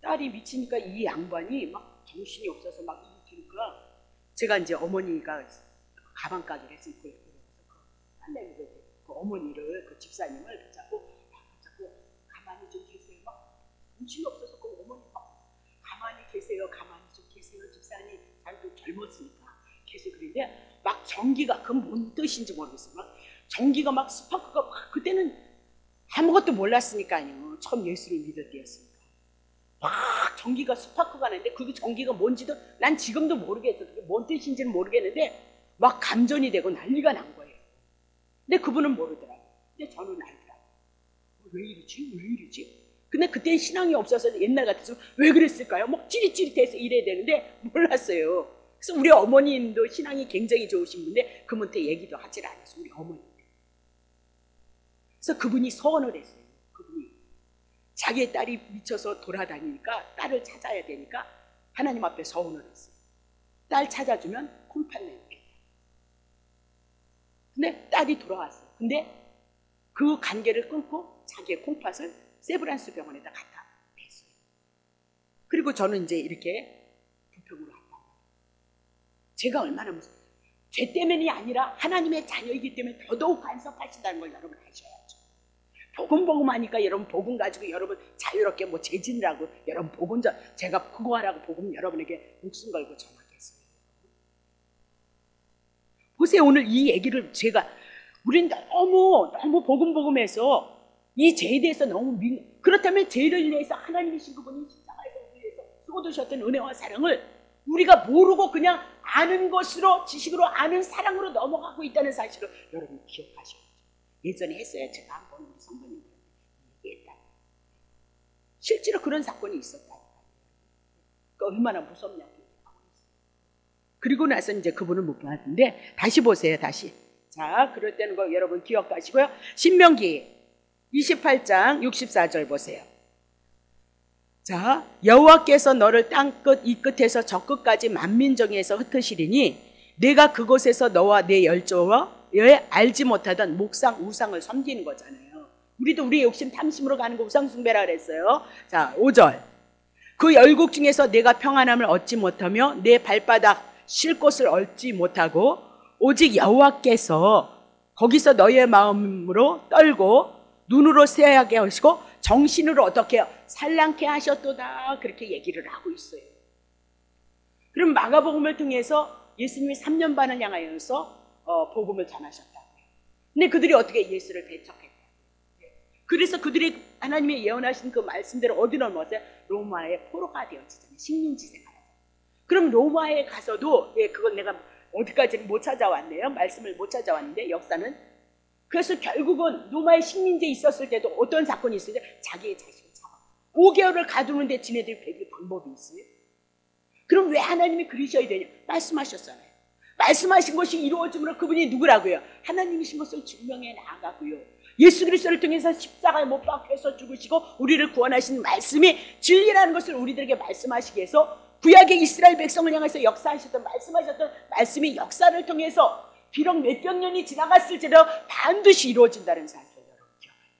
[SPEAKER 1] 딸이 미치니까 이 양반이 막 정신이 없어서 막 일으키니까, 제가 이제 어머니가 가방 가게를 했으니까 그 어머니를, 그 집사님을 붙잡고 가만히 좀 계세요. 막 정신이 없어서 그 어머니 막 가만히 계세요, 가만히 좀 계세요. 집사님 자기도 젊었으니까 계속 그러는데 막 전기가, 그건 뭔 뜻인지 모르겠어요. 막 전기가 막 스파크가 막, 그때는 아무것도 몰랐으니까요. 처음 예수를 믿을 때였으니까. 막 전기가 스파크가 나는데 그게 전기가 뭔지도 난 지금도 모르겠어. 그게 뭔 뜻인지는 모르겠는데 막 감전이 되고 난리가 난 거예요. 근데 그분은 모르더라고요. 근데 저는 알더라고요. 왜 이러지? 근데 그때 신앙이 없어서 옛날 같았으면 왜 그랬을까요? 막 찌릿찌릿해서 이래야 되는데 몰랐어요. 그래서 우리 어머님도 신앙이 굉장히 좋으신 분인데 그분한테 얘기도 하질 않았어요. 우리 어머님. 그래서 그분이 서원을 했어요. 그분이 자기의 딸이 미쳐서 돌아다니니까, 딸을 찾아야 되니까 하나님 앞에 서원을 했어요. 딸 찾아주면 콩팥 내놓겠다. 근데 딸이 돌아왔어요. 근데 그 관계를 끊고 자기의 콩팥을 세브란스 병원에다 갖다 댔어요. 그리고 저는 이제 이렇게 부평으로 왔다. 제가 얼마나 죄 때문이 아니라 하나님의 자녀이기 때문에 더더욱 간섭하신다는 걸 여러분 아셔야죠. 복음 하니까 여러분 복음 가지고 여러분 자유롭게 뭐 재진이라고 여러분 복음 제가 그거 하라고 복음 여러분에게 목숨 걸고 전하겠어요. 보세요. 오늘 이 얘기를 우린 너무 복음해서 이 죄에 대해서 너무 그렇다면 죄를 인해서 하나님이신 그분이 십자가에서 우리를 위해서 쏟으셨던 은혜와 사랑을 우리가 모르고 그냥 아는 것으로, 지식으로 아는 사랑으로 넘어가고 있다는 사실을 여러분 기억하셔야죠. 예전에 했어요. 제가 한번 우리 성도님들한테 얘기했다. 실제로 그런 사건이 있었다니까요. 그러니까 얼마나 무섭냐고 얘기하고 있어요. 그리고 나서 이제 그분을 못 봤는데, 다시 보세요. 다시. 자, 그럴 때는 거 여러분 기억하시고요. 신명기 28장 64절 보세요. 자, 여호와께서 너를 땅 끝 이 끝에서 저 끝까지 만민정에서 흩으시리니 내가 그곳에서 너와 내 열조와 알지 못하던 목상 우상을 섬기는 거잖아요. 우리도 우리의 욕심 탐심으로 가는 거 우상 숭배라 그랬어요. 자, 5절. 그 열국 중에서 내가 평안함을 얻지 못하며 내 발바닥 쉴 곳을 얻지 못하고 오직 여호와께서 거기서 너의 마음으로 떨고 눈으로 새하게 하시고 정신으로 어떻게 산란케 하셨도다, 그렇게 얘기를 하고 있어요. 그럼 마가복음을 통해서 예수님이 3년 반을 향하여서 복음을 전하셨다고요. 근데 그들이 어떻게 예수를 배척했다고요. 그래서 그들이 하나님의 예언하신 그 말씀대로 어디로 넘어왔어요? 로마의 포로가 되어지잖아요. 식민지 생활하죠. 그럼 로마에 가서도, 그건 내가 어디까지는 못 찾아왔네요. 말씀을 못 찾아왔는데 역사는. 그래서 결국은 로마의 식민지에 있었을 때도 어떤 사건이 있어요? 자기의 자식을 잡아 5개월을 가두는데 지네들이 배길 방법이 있어요? 그럼 왜 하나님이 그러셔야 되냐? 말씀하셨잖아요. 말씀하신 것이 이루어짐으로 그분이 누구라고요? 하나님이신 것을 증명해 나아가고요. 예수 그리스도를 통해서 십자가에 못 박혀서 죽으시고 우리를 구원하신 말씀이 진리라는 것을 우리들에게 말씀하시기 위해서 구약의 이스라엘 백성을 향해서 역사하셨던, 말씀하셨던 말씀이 역사를 통해서 비록 몇백 년이 지나갔을지라도 반드시 이루어진다는 사실 여러분 기억하세요.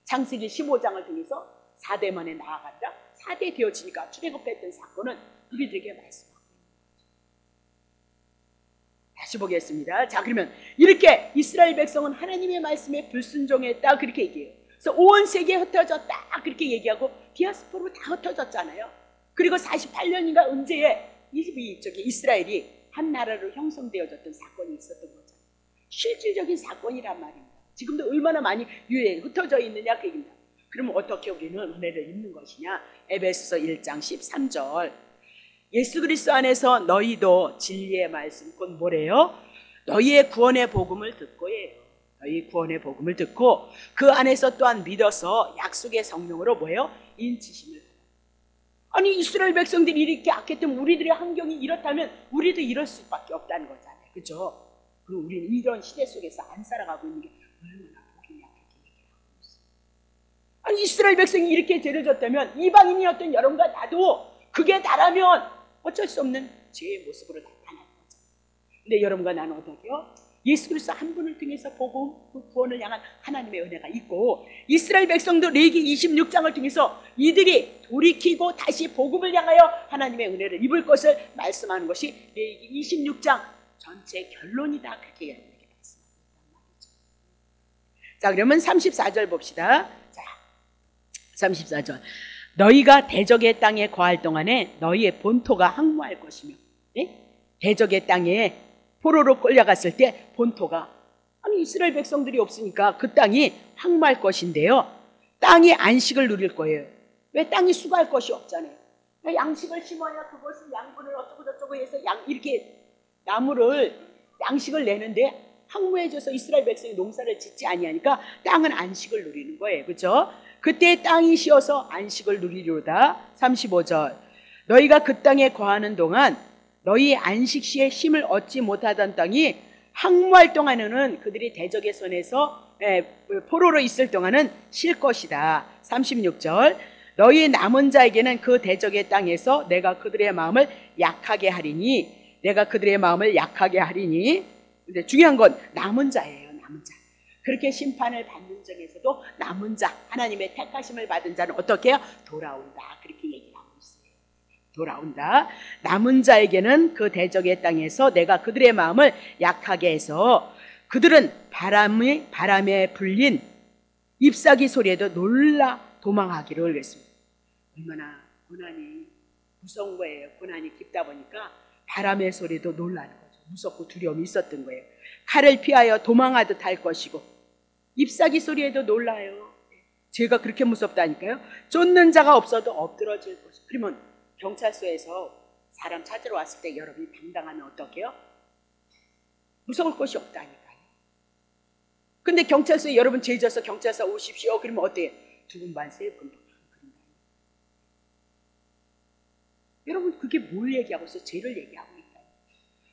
[SPEAKER 1] 창세기 15장을 통해서 4대 만에 나아간다. 4대 되어지니까 출애굽했던 사건은 우리들에게 말씀합니다. 다시 보겠습니다. 자, 그러면 이렇게 이스라엘 백성은 하나님의 말씀에 불순종했다 그렇게 얘기해요. 그래서 온 세계에 흩어졌다 그렇게 얘기하고 디아스포로 다 흩어졌잖아요. 그리고 48년인가 언제에 이스라엘이 한 나라로 형성되어졌던 사건이 있었던 거잖아요. 실질적인 사건이란 말입니다. 지금도 얼마나 많이 흩어져 있느냐 그 얘기입니다. 그러면 어떻게 우리는 은혜를 입는 것이냐? 에베소서 1장 13절 예수 그리스도 안에서 너희도 진리의 말씀 곧 뭐래요? 너희의 구원의 복음을 듣고예요. 너희 구원의 복음을 듣고 그 안에서 또한 믿어서 약속의 성령으로 뭐예요? 인치심을. 아니 이스라엘 백성들이 이렇게 악했던 우리들의 환경이 이렇다면 우리도 이럴 수밖에 없다는 거잖아요. 그렇죠? 그리고 우리는 이런 시대 속에서 안 살아가고 있는 게 얼마나 복이냐 그렇게 얘기하고 있어요. 아니 이스라엘 백성이 이렇게 죄를 졌다면 이방인이었던 여러분과 나도 그게 나라면 어쩔 수 없는 죄의 모습으로 나타날 거죠. 근데 여러분과 나는 어떻게요? 예수 그리스도 한 분을 통해서 복음, 그 구원을 향한 하나님의 은혜가 있고 이스라엘 백성도 레위기 26장을 통해서 이들이 돌이키고 다시 복음을 향하여 하나님의 은혜를 입을 것을 말씀하는 것이 레위기 26장 전체 결론이다 그렇게 말씀합니다. 자, 그러면 34절 봅시다. 자, 34절 너희가 대적의 땅에 거할 동안에 너희의 본토가 항무할 것이며, 네? 대적의 땅에 포로로 끌려갔을 때 본토가, 아니 이스라엘 백성들이 없으니까 그 땅이 항무할 것인데요, 땅이 안식을 누릴 거예요. 왜? 땅이 수고할 것이 없잖아요. 양식을 심어야 그것을 양분을 어쩌고 저쩌고 해서 이렇게 나무를 양식을 내는데 항무해져서 이스라엘 백성이 농사를 짓지 아니하니까 땅은 안식을 누리는 거예요. 그렇죠? 그때 땅이 쉬어서 안식을 누리려다. 35절 너희가 그 땅에 거하는 동안 너희 안식시에 쉼을 얻지 못하던 땅이 항무할 동안에는 그들이 대적의 손에서 포로로 있을 동안은 쉴 것이다. 36절 너희 남은 자에게는 그 대적의 땅에서 내가 그들의 마음을 약하게 하리니, 내가 그들의 마음을 약하게 하리니. 근데 중요한 건 남은 자예요. 남은 자. 그렇게 심판을 받는 중에서도 남은 자, 하나님의 택하심을 받은 자는 어떻게 해요? 돌아온다. 그렇게 얘기를 하고 있어요. 돌아온다. 남은 자에게는 그 대적의 땅에서 내가 그들의 마음을 약하게 해서 그들은 바람에 불린 잎사귀 소리에도 놀라 도망하기를 그랬습니다. 얼마나 고난이 무서운 거예요. 고난이 깊다 보니까 바람의 소리도 놀라는 거죠. 무섭고 두려움이 있었던 거예요. 칼을 피하여 도망하듯 할 것이고 잎사귀 소리에도 놀라요. 죄가 그렇게 무섭다니까요. 쫓는 자가 없어도 엎드러질 것이고. 그러면 경찰서에서 사람 찾으러 왔을 때 여러분이 당당하면 어떡해요? 무서울 것이 없다니까요. 근데 경찰서에 여러분 죄 져서 경찰서 오십시오. 그러면 어때요? 두분 반, 세 분. 여러분 그게 뭘 얘기하고 있어요? 죄를 얘기하고 있다.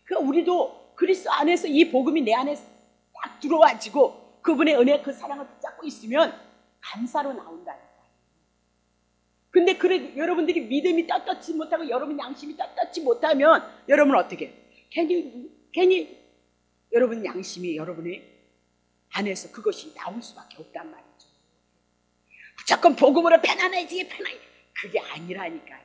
[SPEAKER 1] 그러니까 우리도 그리스도 안에서 이 복음이 내 안에 딱 들어와지고 그분의 은혜, 그 사랑을 붙잡고 있으면 감사로 나온다니까요. 근데 그래 여러분들이 믿음이 떳떳지 못하고 여러분 양심이 떳떳지 못하면 여러분은 어떻게 해요? 괜히 여러분 양심이 여러분의 안에서 그것이 나올 수밖에 없단 말이죠. 무조건 복음으로 편안해지게 그게 아니라니까요.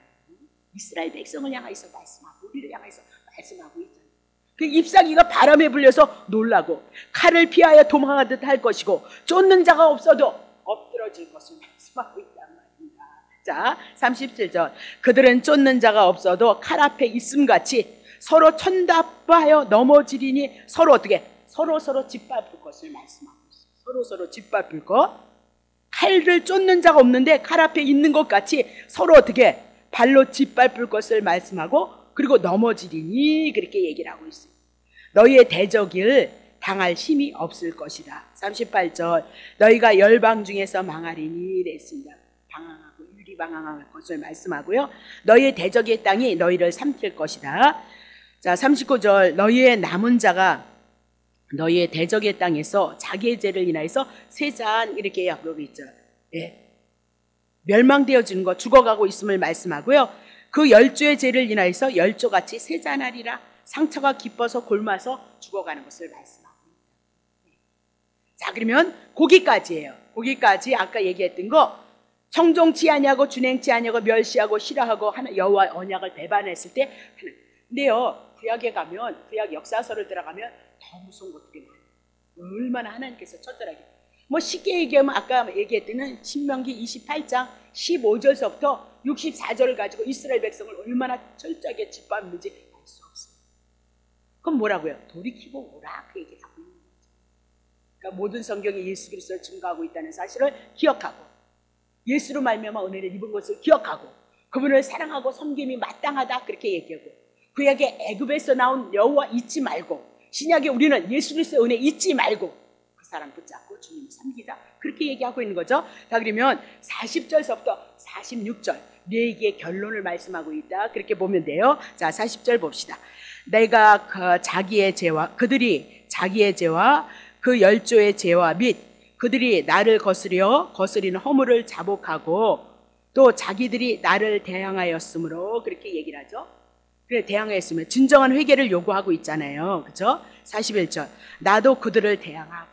[SPEAKER 1] 이스라엘 백성을 향해서 말씀하고 우리를 향해서 말씀하고 있잖아요. 그 잎사귀가 바람에 불려서 놀라고 칼을 피하여 도망하듯 할 것이고 쫓는 자가 없어도 엎드러질 것을 말씀하고 있단 말입니다. 자, 37절 그들은 쫓는 자가 없어도 칼 앞에 있음같이 서로 천답하여 넘어지리니 서로 어떻게? 서로 짓밟을 것을 말씀하고 있어요. 서로 짓밟을 것. 칼을 쫓는 자가 없는데 칼 앞에 있는 것 같이 서로 어떻게? 발로 짓밟을 것을 말씀하고 그리고 넘어지리니 그렇게 얘기를 하고 있어요. 너희의 대적을 당할 힘이 없을 것이다. 38절 너희가 열방 중에서 망하리니 이랬습니다. 방황하고 유리방황할 것을 말씀하고요. 너희의 대적의 땅이 너희를 삼킬 것이다. 자, 39절 너희의 남은 자가 너희의 대적의 땅에서 자기의 죄를 인하여서 세잔 이렇게 하고 있죠. 예. 멸망되어지는 것, 죽어가고 있음을 말씀하고요. 그 열조의 죄를 인하여서 열조같이 세잔하리라. 상처가 깊어서 골마서 죽어가는 것을 말씀하고 있다. 자, 그러면 거기까지예요. 거기까지 아까 얘기했던 거, 청종치 아니하고 준행치 아니하고 멸시하고 싫어하고 여호와 언약을 배반했을 때 하는. 근데요, 구약에 가면, 구약 역사서를 들어가면 더 무서운 것들이 많아요. 얼마나 하나님께서 처절하게. 뭐 쉽게 얘기하면 아까 얘기했던 신명기 28장 15절서부터 64절을 가지고 이스라엘 백성을 얼마나 철저하게 짓밟는지 알 수 없어요. 그럼 뭐라고요? 돌이키고 오라, 그 얘기를 하고 있는 거죠. 그러니까 모든 성경이 예수 그리스도를 증거하고 있다는 사실을 기억하고, 예수로 말미암아 은혜를 입은 것을 기억하고, 그분을 사랑하고 섬김이 마땅하다, 그렇게 얘기하고, 구약의 애굽에서 나온 여호와 잊지 말고, 신약에 우리는 예수 그리스도의 은혜 잊지 말고 그 사람 붙잡고 주님을 섬기자, 그렇게 얘기하고 있는 거죠. 자, 그러면 40절서부터 46절 뇌기의 결론을 말씀하고 있다, 그렇게 보면 돼요. 자, 40절 봅시다. 내가 그들이 자기의 죄와 그 열조의 죄와 및 그들이 나를 거스리는 허물을 자복하고 또 자기들이 나를 대항하였으므로, 그렇게 얘기를 하죠. 그래, 대항하였으면 진정한 회개를 요구하고 있잖아요. 그죠? 41절. 나도 그들을 대항하고.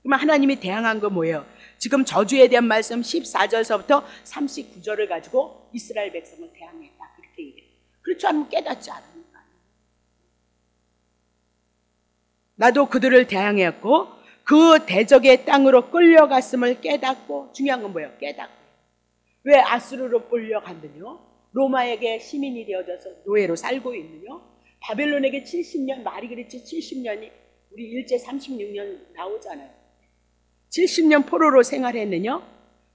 [SPEAKER 1] 그러면 하나님이 대항한 거 뭐예요? 지금 저주에 대한 말씀 14절서부터 39절을 가지고 이스라엘 백성을 대항했다, 그렇게 얘기해요. 그렇지 않으면 깨닫지 않으니까. 나도 그들을 대항했고 그 대적의 땅으로 끌려갔음을 깨닫고. 중요한 건 뭐예요? 깨닫고. 왜 아수르로 끌려갔느냐? 로마에게 시민이 되어져서 노예로 살고 있느냐? 바벨론에게 70년, 말이 그랬지, 70년이 우리 일제 36년 나오잖아요. 70년 포로로 생활했느냐?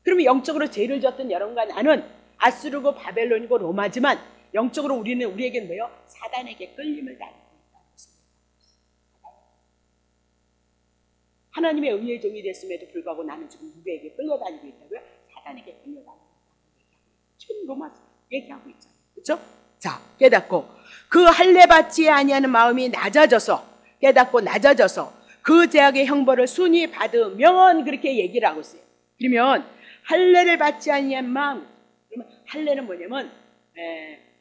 [SPEAKER 1] 그러면 영적으로 죄를 졌던 여러분과 나는 아수르고 바벨론이고 로마지만 영적으로 우리에게는 뭐예요? 사단에게 끌림을 당하고 있다는 것입니다. 하나님의 의의 종이 됐음에도 불구하고 나는 지금 누구에게 끌려다니고 있다고요? 사단에게 끌려다니고 있다고 얘기하고, 지금 로마 얘기하고 있잖아요. 그렇죠? 자, 깨닫고 그 할례 받지 아니하는 마음이 낮아져서, 깨닫고 낮아져서 그 죄악의 형벌을 순히 받으면, 그렇게 얘기를 하고 있어요. 그러면 할례를 받지 아니한 마음, 그러면 할례는 뭐냐면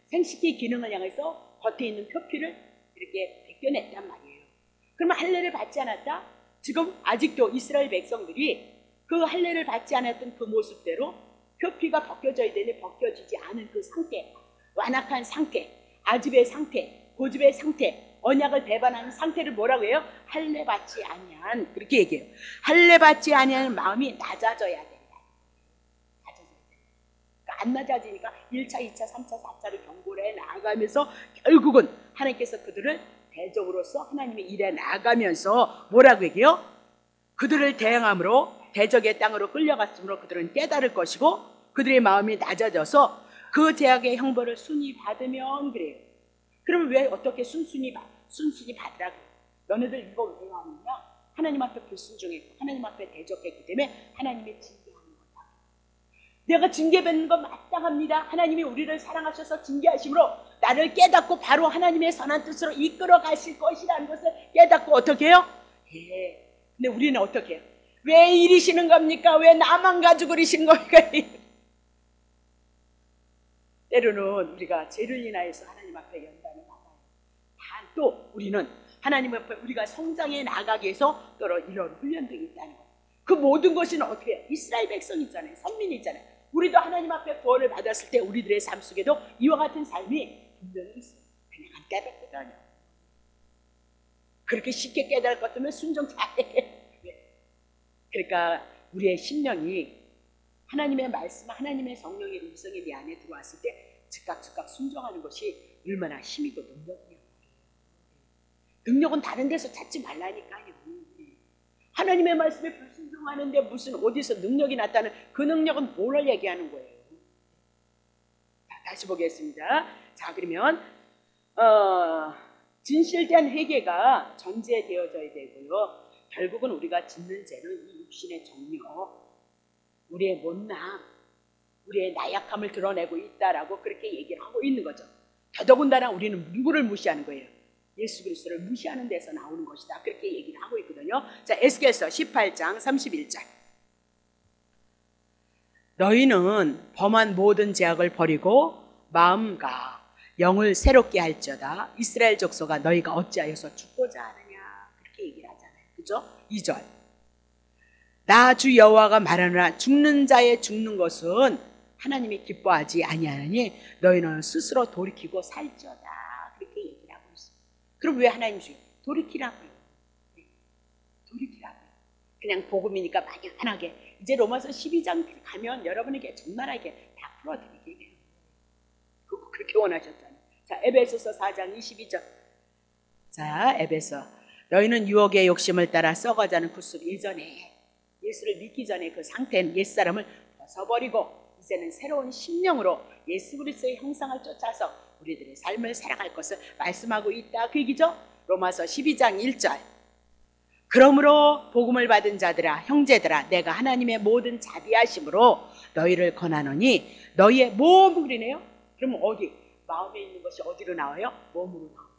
[SPEAKER 1] 생식기 기능을 향해서 겉에 있는 표피를 이렇게 벗겨냈단 말이에요. 그러면 할례를 받지 않았다? 지금 아직도 이스라엘 백성들이 그 할례를 받지 않았던 그 모습대로 표피가 벗겨져야 되는데 벗겨지지 않은 그 상태, 완악한 상태, 아집의 상태, 고집의 상태, 언약을 배반하는 상태를 뭐라고 해요? 할례 받지 아니한, 그렇게 얘기해요. 할례 받지 아니하는 마음이 낮아져야 된다. 낮아져야 된다. 그러니까 안 낮아지니까 1차, 2차, 3차, 4차를 경고를 해 나아가면서 결국은 하나님께서 그들을 대적으로서 하나님의 일에 나아가면서 뭐라고 얘기해요? 그들을 대항함으로 대적의 땅으로 끌려갔으므로 그들은 깨달을 것이고 그들의 마음이 낮아져서 그 죄악의 형벌을 순히 받으면, 그래요. 그러면 왜 어떻게 순순히 받으라고? 너네들 이거 왜 하느냐? 하나님 앞에 불순종했고 하나님 앞에 대적했기 때문에 하나님이 징계하는 거다. 내가 징계받는 건 마땅합니다. 하나님이 우리를 사랑하셔서 징계하심으로 나를 깨닫고 바로 하나님의 선한 뜻으로 이끌어 가실 것이라는 것을 깨닫고 어떻게 해요? 근데 우리는 어떻게 해요? 왜 이러시는 겁니까? 왜 나만 가지고 그러시는 겁니까? 때로는 우리가 죄를 인하여서 하나님 앞에 연단을 받아요. 또 우리는 하나님 앞에 우리가 성장해 나가기 위해서 또 이런 훈련들이 있다는 거예요. 그 모든 것은 어떻게 해요? 이스라엘 백성이잖아요. 선민이잖아요. 우리도 하나님 앞에 구원을 받았을 때 우리들의 삶 속에도 이와 같은 삶이 분명히 있어요. 그냥 안 깨닫거든요. 그렇게 쉽게 깨달을 것 같으면 순종 잘해. 그러니까 우리의 심령이 하나님의 말씀, 하나님의 성령의 음성이 내 안에 들어왔을 때 즉각 순종하는 것이 얼마나 힘이고 능력이냐. 능력은 다른 데서 찾지 말라니까요. 하나님의 말씀에 불순종하는데 무슨 어디서 능력이 나타나는, 그 능력은 뭘 얘기하는 거예요? 자, 다시 보겠습니다. 자, 그러면 진실된 회개가 전제되어져야 되고요. 결국은 우리가 짓는 죄는 이 육신의 정욕, 우리의 못남, 우리의 나약함을 드러내고 있다라고 그렇게 얘기를 하고 있는 거죠. 더더군다나 우리는 누구를 무시하는 거예요? 예수 그리스도를 무시하는 데서 나오는 것이다. 그렇게 얘기를 하고 있거든요. 자, 에스겔서 18장 31절. 너희는 범한 모든 죄악을 버리고 마음과 영을 새롭게 할지어다. 이스라엘 족속아 너희가 어찌하여서 죽고자 하느냐. 그렇게 얘기를 하잖아요. 그죠? 2절. 나 주 여호와가 말하노라 죽는 자의 죽는 것은 하나님이 기뻐하지 아니하느니 너희는 스스로 돌이키고 살지어다. 그렇게 얘기를 하고 있어요. 그럼 왜 하나님 주의 돌이키라고요. 돌이키라고요. 그냥 복음이니까 막연하게 이제 로마서 12장 가면 여러분에게 적나라하게 다 풀어드리게 돼요. 그렇게 원하셨잖아요. 자, 에베소서 4장 22절. 자, 에베소. 너희는 유혹의 욕심을 따라 썩어가는 구습 이전에 예수를 믿기 전에 그 상태는 옛사람을 벗어버리고 이제는 새로운 심령으로 예수 그리스도의 형상을 쫓아서 우리들의 삶을 살아갈 것을 말씀하고 있다. 그 얘기죠. 로마서 12장 1절. 그러므로 복음을 받은 자들아 형제들아 내가 하나님의 모든 자비하심으로 너희를 권하노니 너희의 몸이네요. 그러면 어디? 마음에 있는 것이 어디로 나와요? 몸으로 나와요.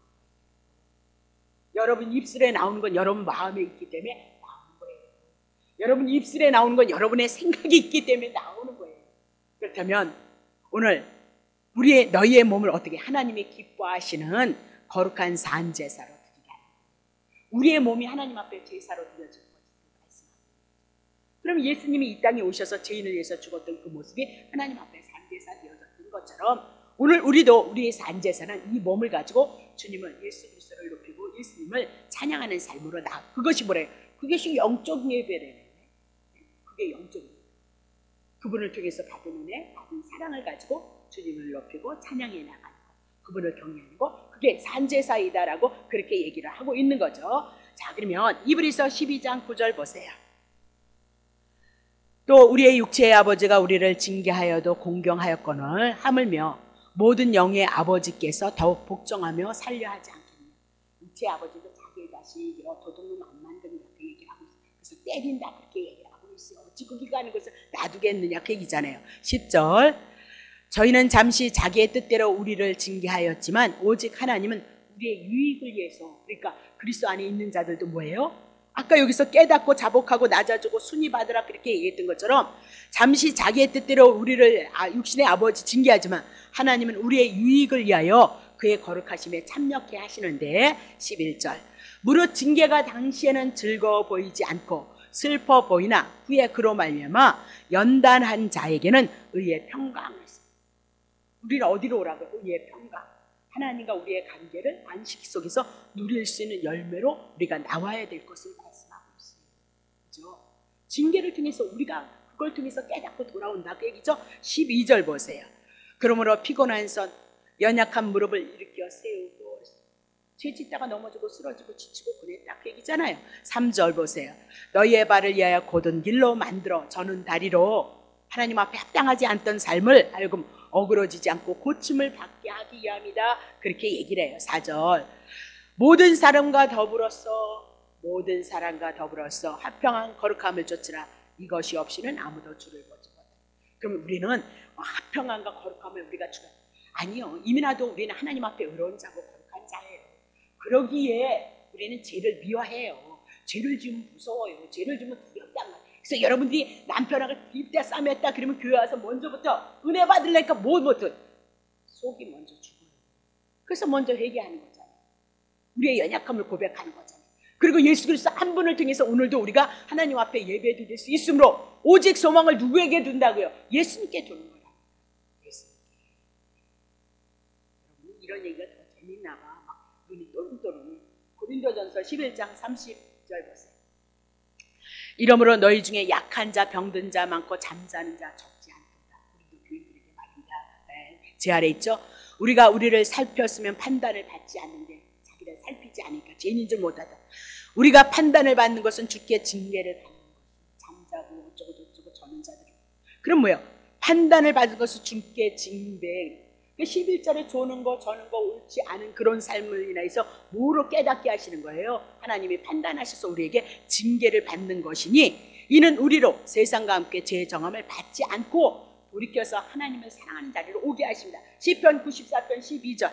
[SPEAKER 1] 여러분 입술에 나오는 건 여러분 마음에 있기 때문에 나오는 거예요. 여러분 입술에 나오는 건 여러분의 생각이 있기 때문에 나오는 거예요. 그렇다면 오늘 너희의 몸을 어떻게 하나님이 기뻐하시는 거룩한 산제사로 드리라. 우리의 몸이 하나님 앞에 제사로 드려질 것을 말씀합니다. 그럼 예수님이 이 땅에 오셔서 죄인을 위해서 죽었던 그 모습이 하나님 앞에 산제사 되어졌던 것처럼 오늘 우리도 우리의 산제사는 이 몸을 가지고 주님을 예수 그리스도를 높이고 예수님을 찬양하는 삶으로 그것이 뭐래요? 그것이 영적 예배래요. 그게 영적 예배. 그분을 통해서 받은 은혜, 받은 사랑을 가지고 주님을 높이고 찬양해 나가는 것, 그분을 경외하는 것, 그게 산제사이다라고 그렇게 얘기를 하고 있는 거죠. 자, 그러면 이브리서 12장 9절 보세요. 또 우리의 육체의 아버지가 우리를 징계하여도 공경하였거늘 하물며 모든 영의 아버지께서 더욱 복종하며 살려 하지 않겠냐. 육체의 아버지도 자기의 자식이요 도둑놈 안 만든다 그 얘기를 하고 있어요. 그래서 때린다 그렇게 얘기를 하고 있어요. 어찌 거기 가는 것을 놔두겠느냐 그 얘기잖아요. 10절. 저희는 잠시 자기의 뜻대로 우리를 징계하였지만 오직 하나님은 우리의 유익을 위해서, 그러니까 그리스도 안에 있는 자들도 뭐예요? 아까 여기서 깨닫고 자복하고 낮아지고 순위 받으라 그렇게 얘기했던 것처럼 잠시 자기의 뜻대로 우리를 육신의 아버지 징계하지만 하나님은 우리의 유익을 위하여 그의 거룩하심에 참여케 하시는데 11절. 무릇 징계가 당시에는 즐거워 보이지 않고 슬퍼 보이나 후에 그로 말미암아 연단한 자에게는 의의 평강을 있습니다. 우리는 어디로 오라고요? 의의 평강. 하나님과 우리의 관계를 안식 속에서 누릴 수 있는 열매로 우리가 나와야 될 것을 말씀하고 있어요. 그죠? 징계를 통해서 우리가 그걸 통해서 깨닫고 돌아온다 그 얘기죠. 12절 보세요. 그러므로 피곤한 손 연약한 무릎을 일으켜 세우고 죄 짓다가 넘어지고 쓰러지고 지치고 그랬다 그 얘기잖아요. 3절 보세요. 너희의 발을 위하여 곧은 길로 만들어 저는 다리로 하나님 앞에 합당하지 않던 삶을 알고 어그러지지 않고 고침을 받게 하기 위함이다 그렇게 얘기를 해요. 4절. 모든 사람과 더불어서 화평한 거룩함을 쫓으라. 이것이 없이는 아무도 주를 보지 못해. 그럼 우리는 화평함과 거룩함을 우리가 추구해. 아니요. 이미나도 우리는 하나님 앞에 의로운 자고 거룩한 자예요. 그러기에 우리는 죄를 미워해요. 죄를 지으면 무서워요. 죄를 지으면 두렵단 말이에요. 그래서 여러분들이 남편하고 입대 싸움했다 그러면 교회 와서 먼저부터 은혜 받으려니까 뭐부터 속이 먼저 죽어요. 그래서 먼저 회개하는 거잖아요. 우리의 연약함을 고백하는 거잖아요. 그리고 예수 그리스도 한 분을 통해서 오늘도 우리가 하나님 앞에 예배 드릴 수 있으므로 오직 소망을 누구에게 둔다고요? 예수님께 두는 거라. 예수님께. 여러분 이런 얘기가 더 재밌나 봐. 막 눈이 또르르. 고린도전서 11장 30절 보세요. 이러므로 너희 중에 약한 자, 병든 자 많고 잠자는 자 적지 않도다. 우리도 교인들에게 말입니다. 제 아래 있죠? 우리가 우리를 살폈으면 판단을 받지 않는데 자기를 살피지 않으니까 죄인인 줄 못하다. 우리가 판단을 받는 것은 주께 징계를 받는 것입니다. 잠자고 어쩌고 저쩌고 저는 자들. 그럼 뭐예요? 판단을 받은 것은 주께 징계. 11절에 조는 거 저는 거 옳지 않은 그런 삶을 인해서 뭐로 깨닫게 하시는 거예요? 하나님이 판단하셔서 우리에게 징계를 받는 것이니 이는 우리로 세상과 함께 죄의 정함을 받지 않고 돌이켜서 하나님을 사랑하는 자리로 오게 하십니다. 시편 94편 12절.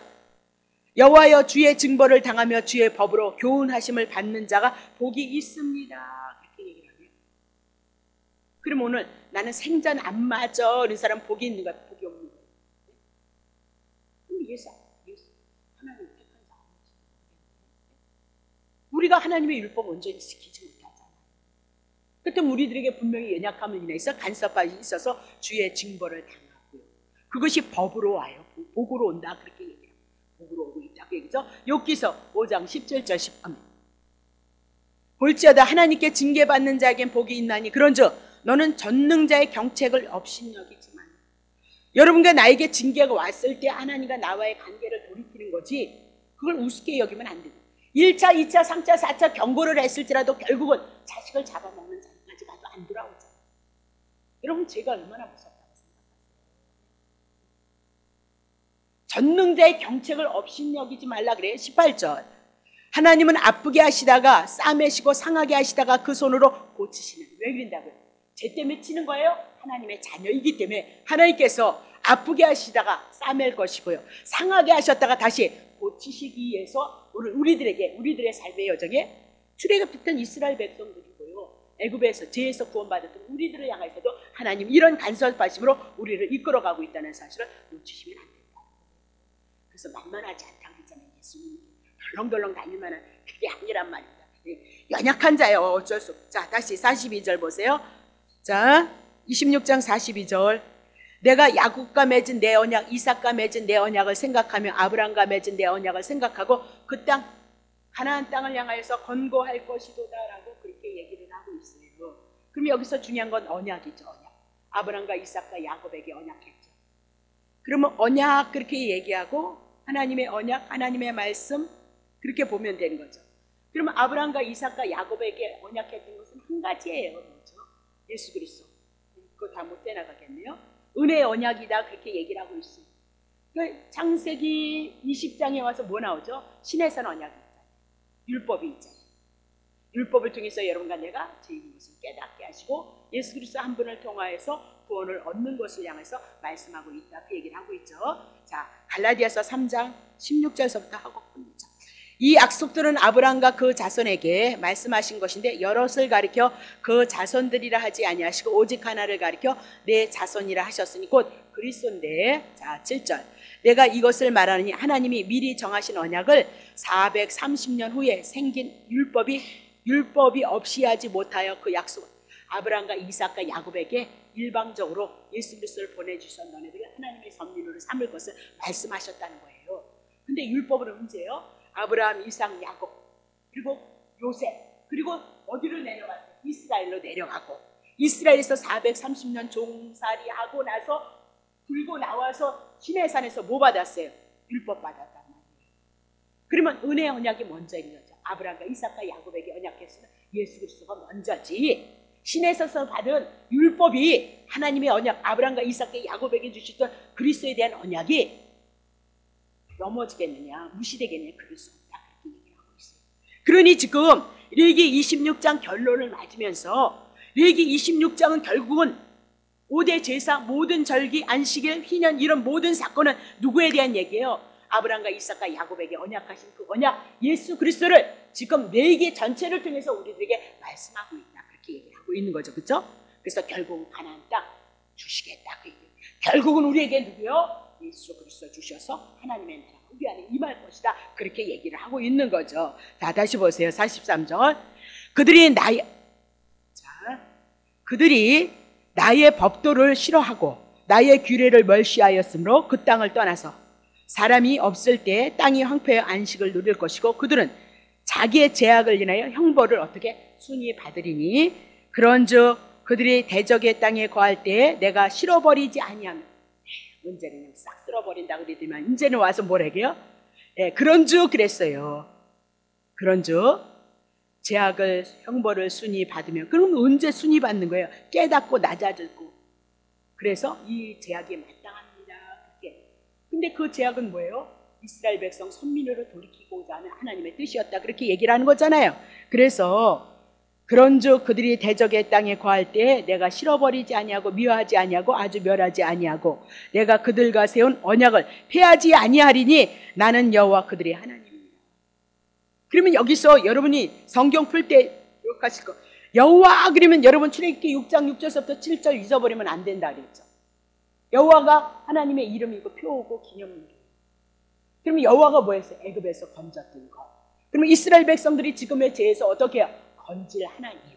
[SPEAKER 1] 여호와여 주의 증거를 당하며 주의 법으로 교훈하심을 받는 자가 복이 있습니다. 그렇게 얘기를 하네요. 그럼 오늘 나는 생전 안 맞아 이런 사람 복이 있는 거야? 복이 없는 거야? 예수 우리가 하나님의 율법 온전히 지키지 못하잖아요. 그렇다면 우리들에게 분명히 연약함을 인해서 간섭함이 있어서 주의 징벌을 당하고요. 그것이 법으로 와요. 복으로 온다 그렇게 얘기해요. 복으로 오고 있다 그 얘기죠. 욥기서 5장 17절 18절. 볼지어다 하나님께 징계받는 자에겐 복이 있나니 그런즉 너는 전능자의 경책을 업신여기지만. 여러분과 나에게 징계가 왔을 때 하나님과 나와의 관계를 돌이키는 거지 그걸 우습게 여기면 안 돼요. 1차, 2차, 3차, 4차 경고를 했을지라도 결국은 자식을 잡아먹는 자리까지 가도 안 돌아오잖아요. 여러분 제가 얼마나 무섭다고 생각하세요? 전능자의 경책을 업신여기지 말라 그래요. 18절. 하나님은 아프게 하시다가 싸매시고 상하게 하시다가 그 손으로 고치시는. 왜 그런다고요? 죄 때문에 치는 거예요? 하나님의 자녀이기 때문에 하나님께서 아프게 하시다가 싸맬 것이고요. 상하게 하셨다가 다시 고치시기 위해서 우리들의 삶의 여정에 출애굽했던 이스라엘 백성들이고요. 애굽에서 죄에서 구원받았던 우리들을 향해서도 하나님 이런 간섭하심으로 우리를 이끌어가고 있다는 사실을 놓치시면 안 된다. 그래서 만만하지 않다고 그랬잖아요. 예수님이 덜렁덜렁 다닐 만한 그게 아니란 말입니다. 연약한 자예요. 어쩔 수 없죠. 자, 다시 42절 보세요. 자, 26장 42절. 내가 야곱과 맺은 내 언약, 이삭과 맺은 내 언약을 생각하며 아브람과 맺은 내 언약을 생각하고 그 땅, 가나안 땅을 향하여서 권고할 것이도다라고 그렇게 얘기를 하고 있어요. 그럼 여기서 중요한 건 언약이죠. 언약. 아브람과 이삭과 야곱에게 언약했죠. 그러면 언약 그렇게 얘기하고 하나님의 언약, 하나님의 말씀 그렇게 보면 되는 거죠. 그러면 아브람과 이삭과 야곱에게 언약했던 것은 한 가지예요. 그렇죠? 예수 그리스도. 그거 다 못 떼나가겠네요. 은혜의 언약이다 그렇게 얘기를 하고 있어요. 창세기 20장에 와서 뭐 나오죠? 신에서는 언약이 있잖아요. 율법이 있잖아요. 율법을 통해서 여러분과 내가 죄인 것을 깨닫게 하시고 예수 그리스도 한 분을 통하여서 구원을 얻는 것을 향해서 말씀하고 있다 그 얘기를 하고 있죠. 자, 갈라디아서 3장 16절서부터 하고 있죠. 이 약속들은 아브람과 그 자손에게 말씀하신 것인데 여럿을 가리켜 그 자손들이라 하지 아니하시고 오직 하나를 가리켜 내 자손이라 하셨으니 곧 그리스도인데. 자, 7절. 내가 이것을 말하느니 하나님이 미리 정하신 언약을 430년 후에 생긴 율법이 없이 하지 못하여 그 약속 아브람과 이삭과 야곱에게 일방적으로 예수 그리스도를 보내주셔서 너네들이 하나님의 선민으로 삼을 것을 말씀하셨다는 거예요. 근데 율법은 언제요? 아브라함, 이삭, 야곱, 그리고 요셉, 그리고 어디로 내려갔어요? 이스라엘로 내려가고 이스라엘에서 430년 종살이하고 나서 불고 나와서 시내산에서 뭐 받았어요? 율법 받았단 말이에요. 그러면 은혜의 언약이 먼저인 거죠. 아브라함과 이삭과 야곱에게 언약했으면 예수 그리스도가 먼저지. 신에서 받은 율법이 하나님의 언약, 아브라함과 이삭과 야곱에게 주셨던 그리스도에 대한 언약이 넘어지겠느냐, 무시되겠느냐, 그럴 수 없다 그렇게 얘기를 하고 있어요. 그러니 지금 레위기 26장 결론을 맞으면서 레위기 26장은 결국은 5대 제사, 모든 절기, 안식일, 희년 이런 모든 사건은 누구에 대한 얘기예요? 아브라함과 이삭과 야곱에게 언약하신 그 언약 예수 그리스도를 지금 레위기 전체를 통해서 우리들에게 말씀하고 있다 그렇게 얘기를 하고 있는 거죠. 그렇죠? 그래서 결국은 가나안 땅 주시겠다 그 얘기예요. 결국은 우리에게 누구요? 예수 그리스도 주셔서 하나님의 나라가 우리 안에 임할 것이다 그렇게 얘기를 하고 있는 거죠. 자, 다시 보세요. 43절. 그들이 나의 법도를 싫어하고 나의 규례를 멸시하였으므로 그 땅을 떠나서 사람이 없을 때 땅이 황폐하여 안식을 누릴 것이고 그들은 자기의 죄악을 인하여 형벌을 어떻게 순위 받으리니 그런즉 그들이 대적의 땅에 거할 때에 내가 실어버리지 아니하면 문제는 싹 쓸어버린다고 그러더니만 이제는 와서 뭐라게요? 그런즉 그랬어요. 그런즉 죄악을 형벌을 순위 받으면 그럼 언제 순위 받는 거예요? 깨닫고 낮아지고 그래서 이 죄악이 마땅합니다. 그렇게. 근데 그 죄악은 뭐예요? 이스라엘 백성 선민으로 돌이키고자 하는 하나님의 뜻이었다 그렇게 얘기를 하는 거잖아요. 그래서 그런즉 그들이 대적의 땅에 거할 때에 내가 실어버리지 아니하고 미워하지 아니하고 아주 멸하지 아니하고 내가 그들과 세운 언약을 폐하지 아니하리니 나는 여호와 그들의 하나님입니다. 그러면 여기서 여러분이 성경 풀 때 기억하실 거 여호와 그러면 여러분 출애굽기 6장 6절부터 7절 잊어버리면 안 된다 그랬죠. 여호와가 하나님의 이름이고 표고 기념이고 그러면 여호와가 뭐 했어요? 애굽에서 건졌던 것 그러면 이스라엘 백성들이 지금의 죄에서 어떻게 해요? 건질하나 이유.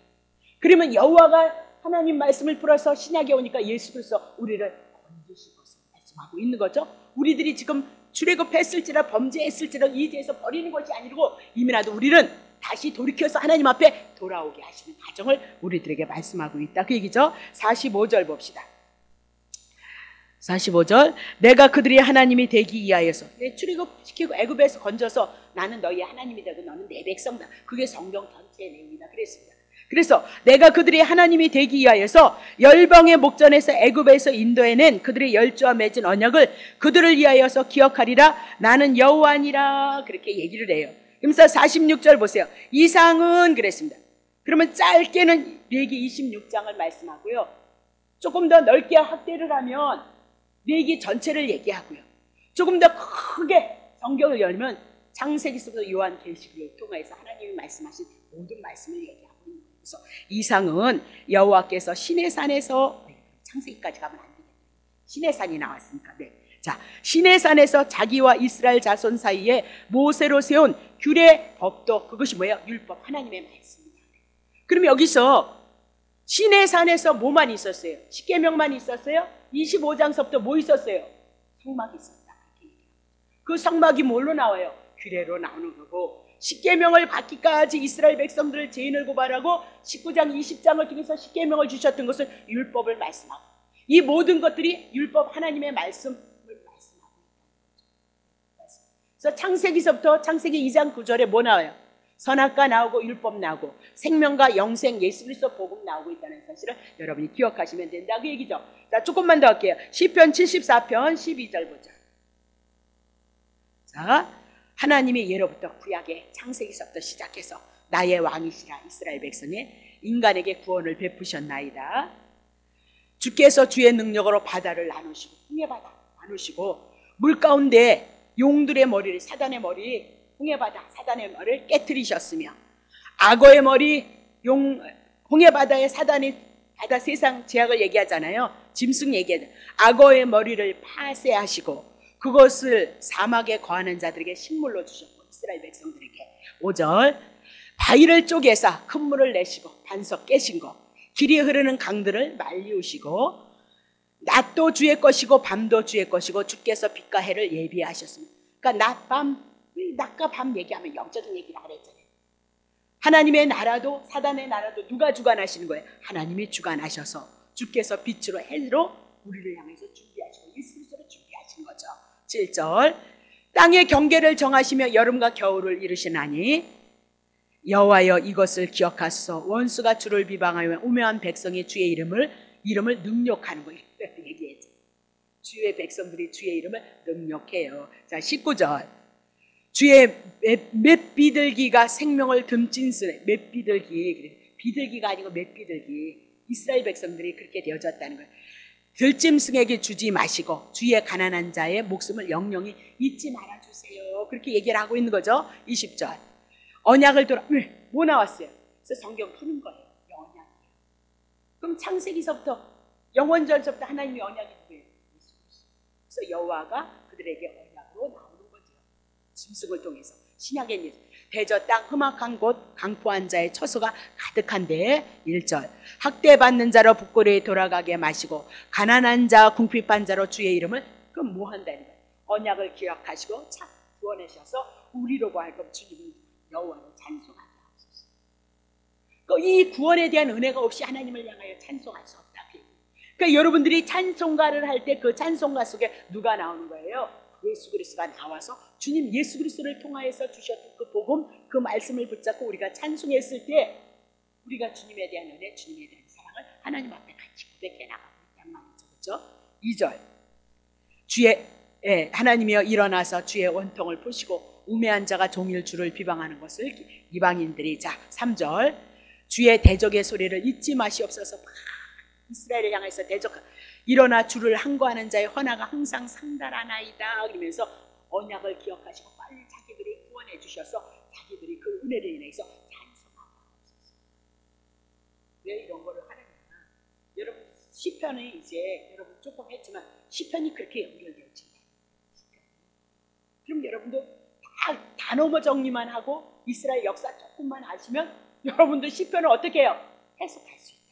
[SPEAKER 1] 그러면 여호와가 하나님 말씀을 풀어서 신약에 오니까 예수 그리스도 우리를 건지실 것을 말씀하고 있는 거죠. 우리들이 지금 출애굽했을지라 범죄했을지라 이 죄에서 버리는 것이 아니고 이미라도 우리는 다시 돌이켜서 하나님 앞에 돌아오게 하시는 과정을 우리들에게 말씀하고 있다. 그 얘기죠. 45절 봅시다. 45절 내가 그들이 하나님이 되기 위하여서 출애굽시키고 애굽에서 건져서 나는 너희의 하나님이 되고 너는 내 백성이다. 그게 성경 전체의 내용이다 그랬습니다. 그래서 내가 그들이 하나님이 되기 위하여서 열방의 목전에서 애굽에서 인도해낸 그들의 열조와 맺은 언약을 그들을 위하여서 기억하리라. 나는 여호와니라. 그렇게 얘기를 해요. 그러면서 46절 보세요. 이상은 그랬습니다. 그러면 짧게는 레위기 26장을 말씀하고요. 조금 더 넓게 확대를 하면 레위기 전체를 얘기하고요. 조금 더 크게 성경을 열면 창세기서부터 요한계시록을 통해서 하나님이 말씀하신 모든 말씀을 얘기하고 있는 거예요. 그래서 이상은 여호와께서 시내산에서 창세기까지 가면 안 되겠네요. 시내산이 나왔으니까. 네. 자, 시내산에서 자기와 이스라엘 자손 사이에 모세로 세운 규례 법도 그것이 뭐예요? 율법 하나님의 말씀입니다. 그럼 여기서 시내산에서 뭐만 있었어요? 십계명만 있었어요? 25장서부터 뭐 있었어요? 성막이 있었다. 그 성막이 뭘로 나와요? 규례로 나오는 거고 십계명을 받기까지 이스라엘 백성들을 죄인을 고발하고 19장 20장을 통해서 십계명을 주셨던 것은 율법을 말씀하고 이 모든 것들이 율법 하나님의 말씀을 말씀하고 있다는 거죠. 그래서 창세기서부터 창세기 2장 9절에 뭐 나와요? 선악과 나오고 율법 나오고 생명과 영생 예수 그리스도 복음 나오고 있다는 사실을 여러분이 기억하시면 된다 그 얘기죠. 자, 조금만 더 할게요. 시편 74편 12절 보자. 자, 하나님이 예로부터 구약의 창세기서부터 시작해서 나의 왕이시라 이스라엘 백성에 인간에게 구원을 베푸셨나이다. 주께서 주의 능력으로 바다를 나누시고 홍해바다 나누시고 물 가운데 용들의 머리를 사단의 머리 홍해바다 사단의 머리를 깨트리셨으며 악어의 머리 홍해바다의 사단이 바다 세상 제약을 얘기하잖아요. 짐승 얘기하잖아요. 악어의 머리를 파쇄하시고 그것을 사막에 거하는 자들에게 식물로 주셨고 이스라엘 백성들에게 5절 바위를 쪼개사 큰 물을 내시고 반석 깨신 거 길이 흐르는 강들을 말리우시고 낮도 주의 것이고 밤도 주의 것이고 주께서 빛과 해를 예비하셨습니다. 그러니까 낮과 밤 얘기하면 영적인 얘기라 그랬잖아요. 하나님의 나라도 사단의 나라도 누가 주관하시는 거예요? 하나님이 주관하셔서 주께서 빛으로 해로 우리를 향해서 준비하시고 예수 그리스도로 준비하신 거죠. 7절 땅의 경계를 정하시며 여름과 겨울을 이루시나니 여호와여 이것을 기억하소서. 원수가 주를 비방하여 우매한 백성이 주의 이름을 능욕하는 거예요. 얘기했죠. 주의 백성들이 주의 이름을 능욕해요. 자, 19절 주의 맷비둘기가 생명을 듬진스레 맷비둘기 비둘기가 아니고 맷비둘기 이스라엘 백성들이 그렇게 되어졌다는 거예요. 들짐승에게 주지 마시고 주의 가난한 자의 목숨을 영영히 잊지 말아주세요. 그렇게 얘기를 하고 있는 거죠. 20절 언약을 뭐 나왔어요? 그래서 성경 푸는 거예요. 언약이에요. 그럼 창세기서부터 영원전서부터 하나님의 언약이 누구예요? 예수 그리스도. 그래서 여호와가 그들에게 언약으로 나오는 거죠. 짐승을 통해서 신약의 대저 땅 험악한 곳 강포한 자의 처소가 가득한데 1절 학대받는 자로 북고리에 돌아가게 마시고 가난한 자 궁핍한 자로 주의 이름을 그럼 뭐 한다는 거예요? 언약을 기억하시고 참 구원하셔서 우리로 하여금 주님을 여호와를 찬송하게 하옵소서. 이 구원에 대한 은혜가 없이 하나님을 향하여 찬송할 수 없다. 그러니까 여러분들이 찬송가를 할 때 그 찬송가 속에 누가 나오는 거예요? 예수 그리스도가 나와서 주님 예수 그리스도를 통하여서 주셨던 그 복음 그 말씀을 붙잡고 우리가 찬송했을 때 우리가 주님에 대한 은혜 주님에 대한 사랑을 하나님 앞에 같이 고백해 나가고 있단 말이죠. 그렇죠? 2절 하나님이여 일어나서 주의 원통을 푸시고 우매한 자가 종일 주를 비방하는 것을 이방인들이 자 3절 주의 대적의 소리를 잊지 마시옵소서. 이스라엘을 향해서 대적 일어나 주를 항거하는 자의 헌화가 항상 상달하나이다. 그러면서 언약을 기억하시고 빨리 자기들을 구원해 주셔서 자기들이 그 은혜를 인해서 찬송하고 하옵소서. 왜 이런 거를 하느냐? 여러분 시편이 이제 여러분 조금 했지만 시편이 그렇게 연결되어진다. 그럼 여러분도 다 단어만 정리만 하고 이스라엘 역사 조금만 아시면 여러분들 시편을 어떻게 해요? 해석할 수 있다.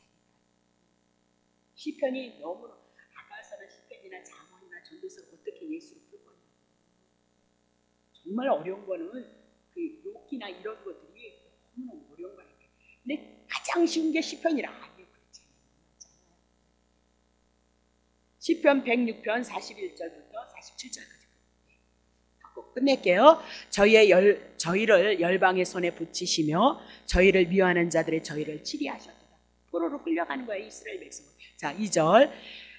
[SPEAKER 1] 시편이 너무 아까서는 시편이나 잠언이나 전도서 어떻게 예수를 풀 거냐. 정말 어려운 거는 그 욕기나 이런 것들이 너무 어려운 거예요. 근데 가장 쉬운 게 시편이라. 아니요, 그렇지 않아요. 시편 106편 41절부터 47절까지 하고 끝낼게요. 저희를 열방의 손에 붙이시며 저희를 미워하는 자들의 저희를 치리하셨도다. 포로로 끌려가는 거예요, 이스라엘 백성은. 자, 2절.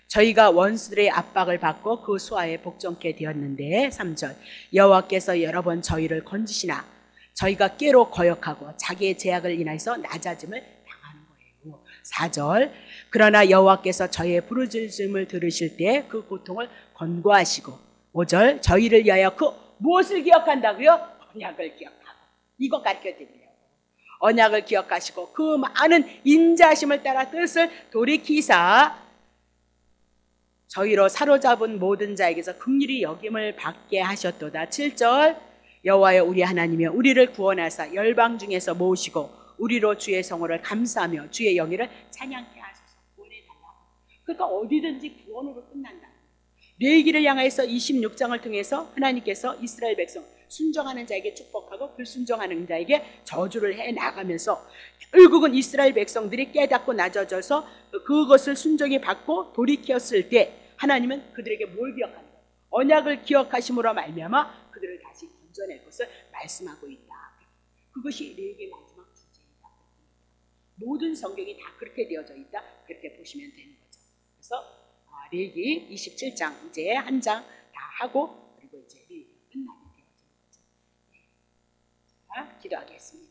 [SPEAKER 1] 저희가 원수들의 압박을 받고 그 수하에 복종케 되었는데 3절. 여호와께서 여러 번 저희를 건지시나 저희가 꾀로 거역하고 자기의 제약을 인하여서 낮아짐을 당하는 거예요. 4절. 그러나 여호와께서 저희의 부르짖음을 들으실 때 그 고통을 권고하시고 5절. 저희를 위하여 그 무엇을 기억한다고요? 언약을 기억하고. 이거 가르쳐드리려고. 언약을 기억하시고 그 많은 인자하심을 따라 뜻을 돌이키사 저희로 사로잡은 모든 자에게서 긍휼히 여김을 받게 하셨도다. 7절. 여호와여 우리 하나님이여 우리를 구원하사 열방 중에서 모으시고 우리로 주의 성호를 감사하며 주의 영예를 찬양케 하소서. 구원해달라고. 그러니까 어디든지 구원으로 끝난다. 레위기를 향해서 26장을 통해서 하나님께서 이스라엘 백성 순종하는 자에게 축복하고 불순종하는 자에게 저주를 해나가면서 결국은 이스라엘 백성들이 깨닫고 낮아져서 그것을 순종해 받고 돌이켰을 때 하나님은 그들에게 뭘 기억하는 거예요? 언약을 기억하심으로 말미암아 그들을 다시 건져낼 것을 말씀하고 있다. 그것이 레위기의 마지막 주제이다. 모든 성경이 다 그렇게 되어져 있다. 그렇게 보시면 되는 거죠. 그래서 레위기 27장 이제 한 장 다 하고 그리고 이제 레위기가 끝나게 되어지는 거죠. 자, 기도하겠습니다.